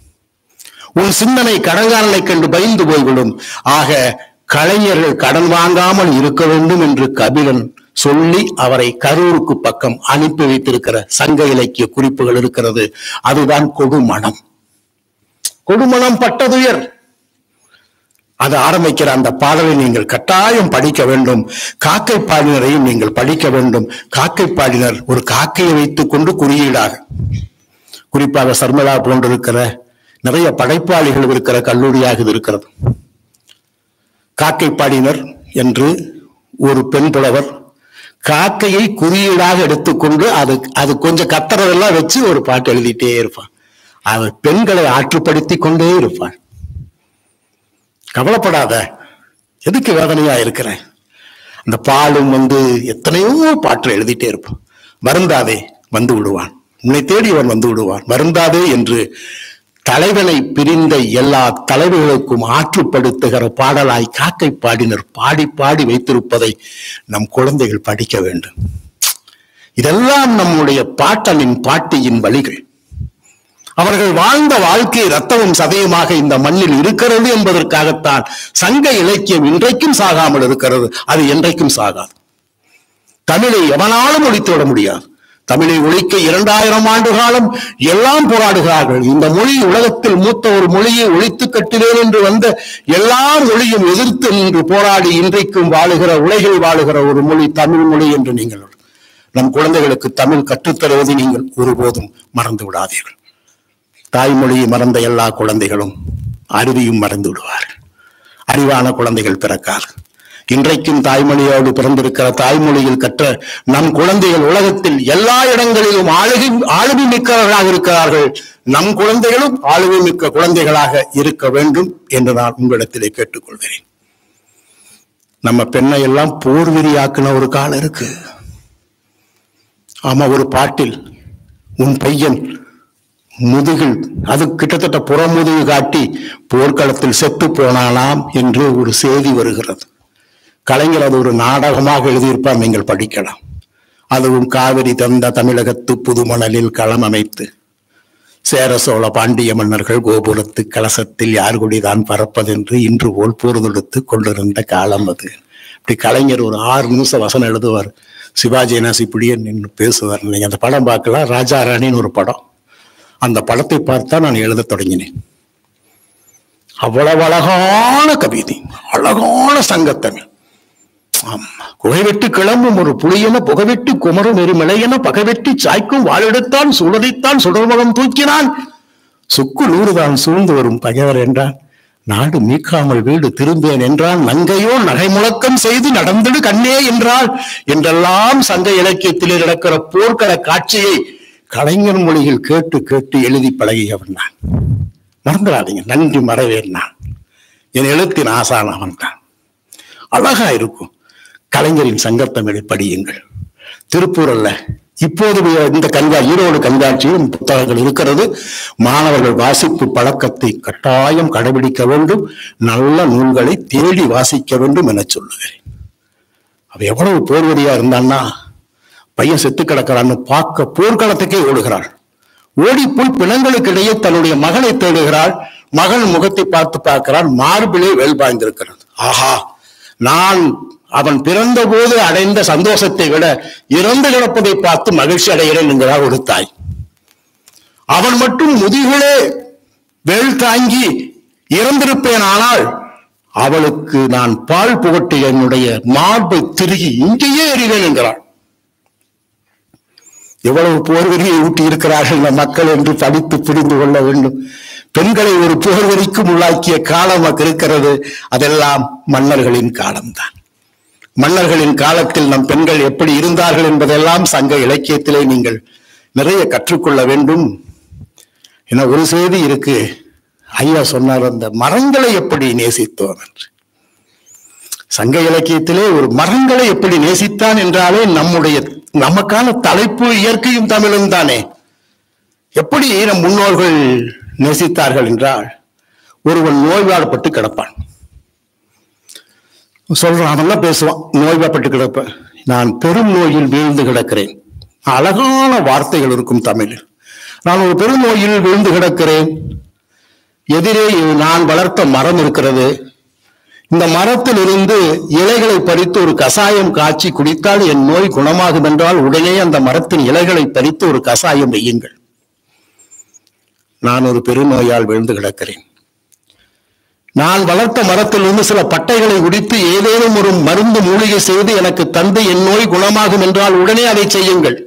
உன் சிந்தனை கடன்காரனை கண்டு பயந்து போய்விடும். ஆக கலைஞர்கள் கடன் வாங்காமல் இருக்க வேண்டும் என்று கபிலன் சொல்லி அவரை கரூருக்கு பக்கம் அனுப்பி வைத்திருக்கிற சங்க இலக்கிய குறிப்புகள் இருக்கிறது. அதுதான் கொடுமணம். கொடுமணம் பட்டதுயர். அது ஆரம்பிக்கிற அந்த பாடலை நீங்கள் கட்டாயம் படிக்க வேண்டும். காக்கை பாடினரையும் நீங்கள் படிக்க வேண்டும். காக்கை பாடினர் ஒரு காக்கையை வைத்துக் கொண்டு குறியீடாக, குறிப்பாக சர்மலா போன்றிருக்கிற நிறைய படைப்பாளிகள் இருக்கிற கல்லூரியாக இது இருக்கிறது. காக்கை பாடினர் என்று ஒரு பெண் புலவர் காக்கையை குறியீடாக எடுத்துக்கொண்டு அது கொஞ்சம் கத்துறதெல்லாம் வச்சு ஒரு பாட்டு எழுதிட்டே இருப்பான். அவர் பெண்களை ஆற்றுப்படுத்தி கொண்டே இருப்பான். கவலைப்படாத, எதுக்கு வேதனையா இருக்கிற? அந்த பாலும் எத்தனையோ பாட்டு எழுதிட்டே இருப்பான். வருந்தாதே வந்து விடுவான், உன்னை தேடி அவன் வந்து விடுவான். வருந்தாதே என்று தலைவனை பிரிந்த எல்லா தலைவர்களுக்கும் ஆற்றுப்படுத்துகிற பாடலாய் காக்கை பாடினர் பாடி பாடி வைத்திருப்பதை நம் குழந்தைகள் படிக்க வேண்டும். இதெல்லாம் நம்முடைய பாட்டனின் பாட்டியின் வழிகள். அவர்கள் வாழ்ந்த வாழ்க்கை ரத்தமும் சதயமாக இந்த மண்ணில் இருக்கிறது என்பதற்காகத்தான் சங்க இலக்கியம் இன்றைக்கும் சாகாமல் இருக்கிறது. அது என்றைக்கும் சாகாது. தமிழை எவனாலும் ஒழித்துவிட முடியாது. தமிழை ஒழிக்க 2000 ஆண்டு காலம் எல்லாம் போராடுகிறார்கள். இந்த மொழி உலகத்தில் மூத்த ஒரு மொழியை ஒழித்து கட்டினேன் என்று வந்த எல்லா மொழியும் எதிர்த்து நின்று போராடி இன்றைக்கும் வாழுகிற, உலகில் வாழுகிற ஒரு மொழி தமிழ் மொழி என்று நீங்கள் நம் குழந்தைகளுக்கு தமிழ் கற்றுத்தருவதை நீங்கள் ஒருபோதும் மறந்து விடாதீர்கள். தாய்மொழியை மறந்த எல்லா குழந்தைகளும் அறிவையும் மறந்து விடுவார்கள். அறிவான குழந்தைகள் பிறக்கார்கள். இன்றைக்கும் தாய்மொழியோடு பிறந்திருக்கிற, தாய்மொழியில் கற்ற நம் குழந்தைகள் உலகத்தில் எல்லா இடங்களிலும் ஆளுமை மிக்கவர்களாக இருக்கிறார்கள். நம் குழந்தைகளும் ஆளுமை மிக்க குழந்தைகளாக இருக்க வேண்டும் என்று நான் உங்களிடத்திலே கேட்டுக்கொள்கிறேன். நம்ம பெண்ணை எல்லாம் போர்வெறியாக்குன ஒரு காலம் இருக்கு. ஆமா, ஒரு பாட்டில் உன் பையன் முதுகில், அது கிட்டத்தட்ட புறமுதுகு காட்டி போர்க்களத்தில் செத்து போனானாம் என்று ஒரு செய்தி வருகிறது. கலைஞர் அது ஒரு நாடகமாக எழுதியிருப்பார், நீங்கள் படிக்கலாம். அதுவும் காவிரி தந்த தமிழகத்து புதுமணலில் களம் அமைத்து சேர சோழ பாண்டிய மன்னர்கள் கோபுரத்து கலசத்தில் யார் குடிதான் பறப்பதென்று இன்று போல் போர் தொடுத்து கொண்டிருந்த காலம் அது. இப்படி கலைஞர் ஒரு 6 நிமிஷம் வசனம் எழுதுவார். சிவாஜி கணேசன் இப்படியே நின்று பேசுவார். நீங்க அந்த படம் பார்க்கலாம், ராஜா ராணின்னு ஒரு படம். அந்த படத்தை பார்த்தா நான் எழுத தொடங்கினேன். அவ்வளவு அழகான கவிதை, அழகான சங்கத்தமிழ். குகைவெட்டு கிளம்பும் ஒரு புலியென புகவெட்டு குமரும் எரிமலையென பகவெட்டி சாய்க்கும் வாழெடுத்தான் சூழதைத்தான் சுடர்முகம் தூக்கினான் சுக்கு 100 தான் சூழ்ந்து வரும் பகைவர் என்றான். நாடு மீட்காமல் வீடு திரும்பேன் என்றான். நங்கையோ நகை முழக்கம் செய்து நடந்திடு கண்ணே என்றாள் என்றெல்லாம் சங்க இலக்கியத்திலே நடக்கிற போர்க்கள காட்சியை கலைஞர் மொழியில் கேட்டு கேட்டு எழுதி பழகியவன் நான். மறந்துடாதீங்க, நன்றி மறவேன் நான். என் எழுத்தின் ஆசான் அவன் தான். அழகா இருக்கும். கலைஞரின் சங்கத்தமிழை படியுங்கள். திருப்பூர்ல இப்போது இந்த ஈரோடு கண்காட்சியில் புத்தகங்கள் இருக்கிறது. மாணவர்கள் வாசிப்பு பழக்கத்தை கட்டாயம் கடைபிடிக்க வேண்டும். நல்ல நூல்களை தேடி வாசிக்க வேண்டும் என சொல்லுகிறேன். அவ எவ்வளவு போர்வதியா இருந்தான்னா, பையன் செத்து கிடக்கிறான்னு பார்க்க போர்க்களத்துக்கே ஓடுகிறாள். ஓடி போய் பிணங்களுக்கு இடையே தன்னுடைய மகனை தேடுகிறாள். மகன் முகத்தை பார்த்து பார்க்கிறான், மார்பிலே வேல் பாய்ந்திருக்கிறது. ஆஹா, நான் அவன் பிறந்த போது அடைந்த சந்தோஷத்தை விட இறந்து கிடப்பதை பார்த்து மகிழ்ச்சி அடைகிறேன் என்கிறார் ஒரு தாய். அவன் மட்டும் முதுகிலே வேல் தாங்கி இறந்திருப்பேன், ஆனால் அவளுக்கு நான் பால் புகட்டி என்னுடைய மார்பை திருகி இங்கேயே எறிவேன் என்கிறாள். எவ்வளவு போர்வெறியை ஊட்டி இருக்கிறார்கள் இந்த மக்கள் என்று படித்து புரிந்து கொள்ள வேண்டும். பெண்களை ஒரு போர்வெறிக்கும் உள்ளாக்கிய காலம் இருக்கிறது. அதெல்லாம் மன்னர்களின் காலம்தான். மன்னர்களின் காலத்தில் நம் பெண்கள் எப்படி இருந்தார்கள் என்பதெல்லாம் சங்க இலக்கியத்திலே நீங்கள் நிறைய கற்றுக்கொள்ள வேண்டும். என ஒரு செய்தி இருக்கு. ஐயா சொன்னார், அந்த மரங்களை எப்படி நேசித்தோம் என்று. சங்க இலக்கியத்திலே ஒரு மரங்களை எப்படி நேசித்தான் என்றாலே நமக்கான தலைப்பு இயற்கையும் தமிழும் தானே. எப்படி நம் முன்னோர்கள் நேசித்தார்கள் என்றால், ஒருவன் நோய்வாடப்பட்டு கிடப்பான். சொல்றான், அவன்லாம் பேசுவான், நோய்வாடப்பட்டு கிடப்பேன், நான் பெரும் நோயில் வீழ்ந்து கிடக்கிறேன். அழகான வார்த்தைகள் இருக்கும் தமிழில். நான் ஒரு பெரும் நோயில் வீழ்ந்து கிடக்கிறேன், எதிரே நான் வளர்த்த மரம் இருக்கிறது, இந்த மரத்தில் இருந்து இலைகளை பறித்து ஒரு கசாயம் காய்ச்சி குடித்தால் என் நோய் குணமாகும் என்றால் உடனே அந்த மரத்தின் இலைகளை பறித்து ஒரு கசாயம் வையுங்கள். நான் ஒரு பெருநோயால் விழுந்து கிடக்கிறேன். நான் வளர்த்த மரத்திலிருந்து சில பட்டைகளை உடித்து ஏதேனும் ஒரு மருந்து மூலிகை செய்து எனக்கு தந்து என் நோய் குணமாகும் என்றால் உடனே அதை செய்யுங்கள்.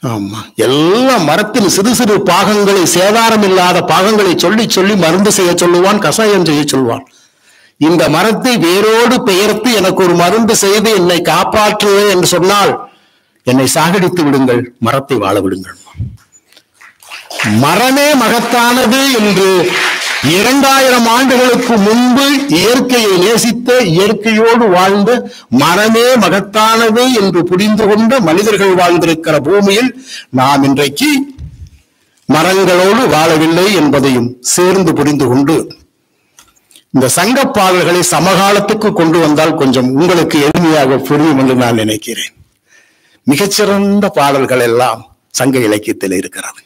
ஆமா, எல்லா மரத்தின் சிறு சிறு பாகங்களை, சேதாரம் இல்லாத பாகங்களை சொல்லி சொல்லி மருந்து செய்ய சொல்லுவான், கசாயம் செய்ய சொல்வான். இந்த மரத்தை வேரோடு பெயர்த்து எனக்கு ஒரு மருந்து செய்து என்னை காப்பாற்றுவது என்று சொன்னால் என்னை சாகடித்து விடுங்கள், மரத்தை வாழ விடுங்கள். மரமே மகத்தானது என்று 2000 ஆண்டுகளுக்கு முன்பு இயற்கையை நேசித்த, இயற்கையோடு வாழ்ந்த, மரமே மகத்தானது என்று புரிந்து கொண்ட மனிதர்கள் வாழ்ந்திருக்கிற பூமியில் நாம் இன்றைக்கு மரங்களோடு வாழவில்லை என்பதையும் சேர்ந்து புரிந்து கொண்டு இந்த சங்க பாடல்களை சமகாலத்துக்கு கொண்டு வந்தால் கொஞ்சம் உங்களுக்கு எளிமையாக புரியும் என்று நான் நினைக்கிறேன். மிகச்சிறந்த பாடல்கள் எல்லாம் சங்க இலக்கியத்தில் இருக்கிறது.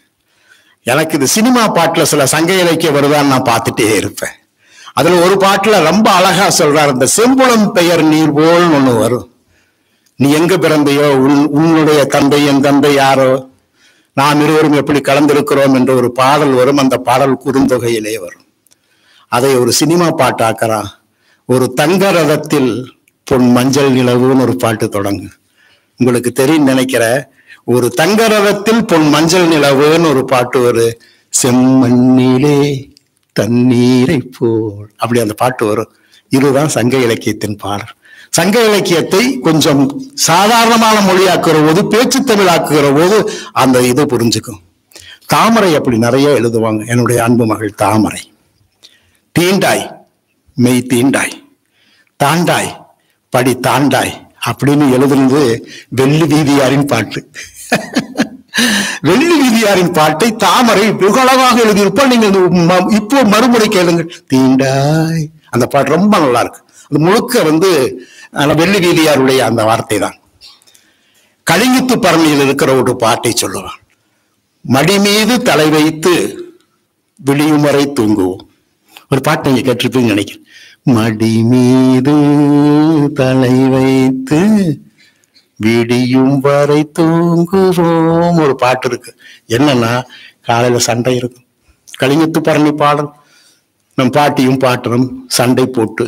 எனக்கு இது சினிமா பாட்டுல சில சங்க இலக்கியம் வருதான்னு நான் பார்த்துட்டே இருப்பேன். அதுல ஒரு பாட்டுல ரொம்ப அழகா சொல்றாரு, இந்த செம்புலம் பெயர் நீர் போல் ஒண்ணு வரும். நீ எங்க பிறந்தையோ, உன்னுடைய தந்தை என் தந்தை யாரோ, நாம் இருவரும் எப்படி கலந்திருக்கிறோம் என்ற ஒரு பாடல் வரும். அந்த பாடல் குறுந்தொகையிலே வரும். அதை ஒரு சினிமா பாட்டாக்குறான். ஒரு தங்க ரதத்தில் பொன் மஞ்சள் நிலவுன்னு ஒரு பாட்டு தொடங்கு. உங்களுக்கு தெரியும் நினைக்கிற, ஒரு தங்க ரதத்தில் பொன் மஞ்சள் நிலவுன்னு ஒரு பாட்டு வரும். செம்மண்ணிலே தண்ணீரை போல், அப்படி அந்த பாட்டு வரும். இதுதான் சங்க இலக்கியத்தின் பாடல். சங்க இலக்கியத்தை கொஞ்சம் சாதாரணமான மொழியாக்குற போது, பேச்சு தமிழ் ஆக்குகிற போது அந்த இது புரிஞ்சுக்கும். தாமரை அப்படி நிறைய எழுதுவாங்க. என்னுடைய அன்பு மகள் தாமரை. தீண்டாய் மெய் தீண்டாய், தாண்டாய் படி தாண்டாய் அப்படின்னு எழுதுறது வெள்ளி வீதியாரின் பாட்டு. வெள்ளி வீதியாரின் பாட்டை தாமரை புகழமாக எழுதியிருப்பால். நீங்க இப்போ மறுமுறை கேளுங்க, தீண்டாய். அந்த பாட்டு ரொம்ப நல்லா இருக்கு. அது முழுக்க வெள்ளி வீதியாருடைய அந்த வார்த்தை தான். கலிங்கத்து பரணியில் இருக்கிற ஒரு பாட்டை சொல்லுவான். மடி மீது தலை வைத்து விடியும் வரை தூங்குவோம். ஒரு பாட்டு நீங்க கேட்டிருப்பீங்கன்னு நினைக்கிறேன். மடி மீது தலை வைத்து விடியும் வரை தூங்குவோம் ஒரு பாட்டு இருக்கு. என்னன்னா, காலையில சண்டை இருக்கும். கலிங்கத்து பரணி பாடல். நம் பாட்டியும் பாட்டனும் சண்டை போட்டு,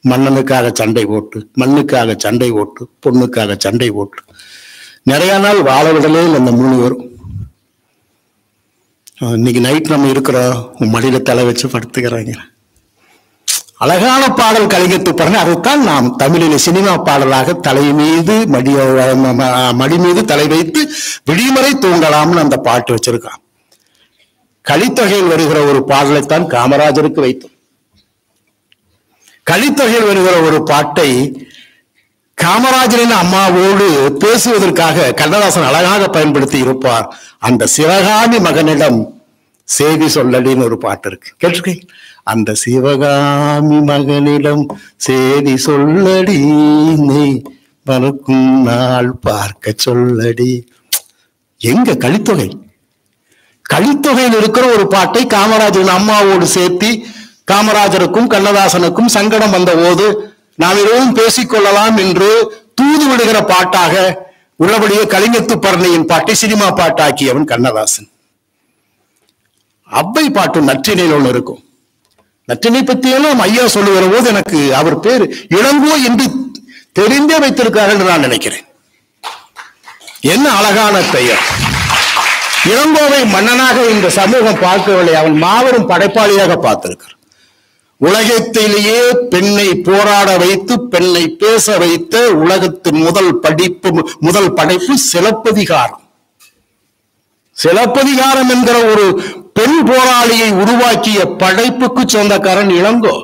மன்னனுக்காக சண்டை போட்டு, மண்ணுக்காக சண்டை போட்டு, பொண்ணுக்காக சண்டை போட்டு நிறைய நாள் வாழ விடலே அந்த 3 வரும். இன்னைக்கு நைட் நம்ம இருக்கிறோம், மடியில தலை வச்சு படுத்துக்கிறாங்க. அழகான பாடல் கலிங்கத்து பரணி. அதைத்தான் நாம் தமிழில் சினிமா பாடலாக தலை மீது மடி மீது தலை வைத்து விடிமுறை தூங்கலாம்னு அந்த பாட்டு வச்சிருக்கான். கலித்தொகையில் வருகிற ஒரு பாடலைத்தான் காமராஜருக்கு வைத்தோம். கலித்தொகையில் வருகிற ஒரு பாட்டை காமராஜரின் அம்மாவோடு பேசுவதற்காக கண்ணதாசன் அழகாக பயன்படுத்தி இருப்பார். அந்த சிவகாமி மகனிடம் செய்தி சொல்லடின்னு ஒரு பாட்டு இருக்கு, கேட்டிருக்கேன். அந்த சிவகாமி மகனிடம் செய்தி சொல்லடி, நீ பறக்கும் நாள் பார்க்க சொல்லடி. எங்க கலித்தொகை? கலித்தொகையில் இருக்கிற ஒரு பாட்டை காமராஜரின் அம்மாவோடு சேர்த்தி, காமராஜருக்கும் கண்ணதாசனுக்கும் சங்கடம் வந்த போது நாம் எதுவும் பேசிக்கொள்ளலாம் என்று தூது விடுகிற பாட்டாக உள்ளபடியே கலிங்கத்து பரணியின் பாட்டை சினிமா பாட்டாக்கியவன் கண்ணதாசன். அவ்வை பாட்டு நற்றினையில் ஒன்று இருக்கும். நற்றினை பற்றியெல்லாம் ஐயா சொல்லுகிற போது எனக்கு அவர் பேர் இளங்கோ என்று தெரிந்தே வைத்திருக்கார்கள் என்று நான் நினைக்கிறேன். என்ன அழகான பெயர்! இளங்கோவை மன்னனாக இந்த சமூகம் பார்க்கவில்லை, அவன் மாபெரும் படைப்பாளியாக பார்த்திருக்கிறார். உலகத்திலேயே பெண்ணை போராட வைத்து, பெண்ணை பேச வைத்த உலகத்தின் முதல் படைப்பு சிலப்பதிகாரம். சிலப்பதிகாரம் என்கிற ஒரு பெண் போராளியை உருவாக்கிய படைப்புக்கு சொந்தக்காரன் இளங்கோ.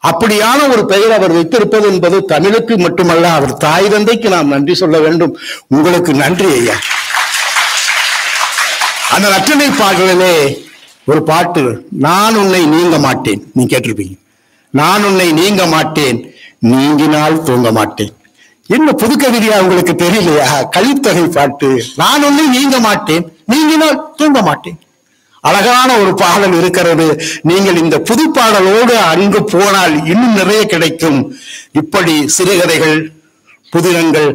அப்படியான ஒரு பெயர் அவர் வைத்திருப்பது என்பது தமிழுக்கு மட்டுமல்ல, அவர் தாய் தந்தைக்கு நாம் நன்றி சொல்ல வேண்டும். உங்களுக்கு நன்றி ஐயா. அந்த நற்றினை பாடலிலே ஒரு பாட்டு, நான் உன்னை நீங்க மாட்டேன், நீ கேட்டிருப்பீங்க. நான் உன்னை நீங்க மாட்டேன், நீங்கினால் தூங்க மாட்டேன். என்ன புது கவிதையா உங்களுக்கு தெரியலையா? கலித்தொகை பாட்டு. நான் உன்னை நீங்க மாட்டேன், நீங்கினால் தூங்க மாட்டேன். அழகான ஒரு பாடல் இருக்கிறது. நீங்கள் இந்த புது பாடலோடு அங்கு போனால் இன்னும் நிறைய கிடைக்கும். இப்படி சிறுகதைகள், புதினங்கள்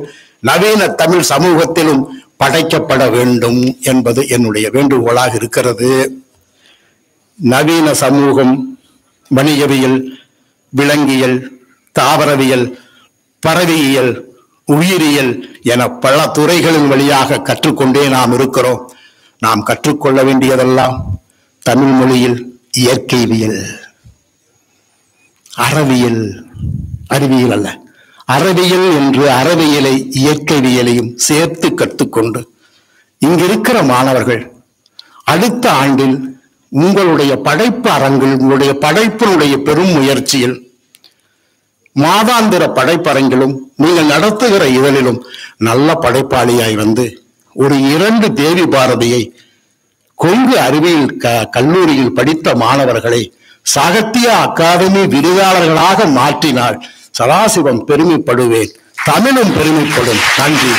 நவீன தமிழ் சமூகத்திலும் படைக்கப்பட வேண்டும் என்பது என்னுடைய வேண்டுகோளாக இருக்கிறது. நவீன சமூகம் வணிகவியல், விலங்கியல், தாவரவியல், பறவையியல், உயிரியல் என பல துறைகளின் வழியாக கற்றுக்கொண்டே நாம் இருக்கிறோம். நாம் கற்றுக்கொள்ள வேண்டியதெல்லாம் தமிழ் மொழியில் இயற்கைவியல். அறிவியல் அல்ல, அறவியல் என்று அறவியலை இயற்கைவியலையும் சேர்த்து கற்றுக்கொண்டு இங்கிருக்கிற மாணவர்கள் அடுத்த ஆண்டில் உங்களுடைய படைப்பு அரங்கில், உங்களுடைய படைப்பினுடைய பெரும் முயற்சியில் மாதாந்திர படைப்பரங்கிலும் நீங்கள் நடத்துகிற இதழிலும் நல்ல படைப்பாளியாய் வந்து ஒரு 2 தேவி பாரதியை கொங்கு அறிவியல் கல்லூரியில் படித்த மாணவர்களை சாகித்ய அகாதமி விருதாளர்களாக மாற்றினால் சதாசிவம் பெருமைப்படுவேன், தமிழும் பெருமைப்படும். நன்றி.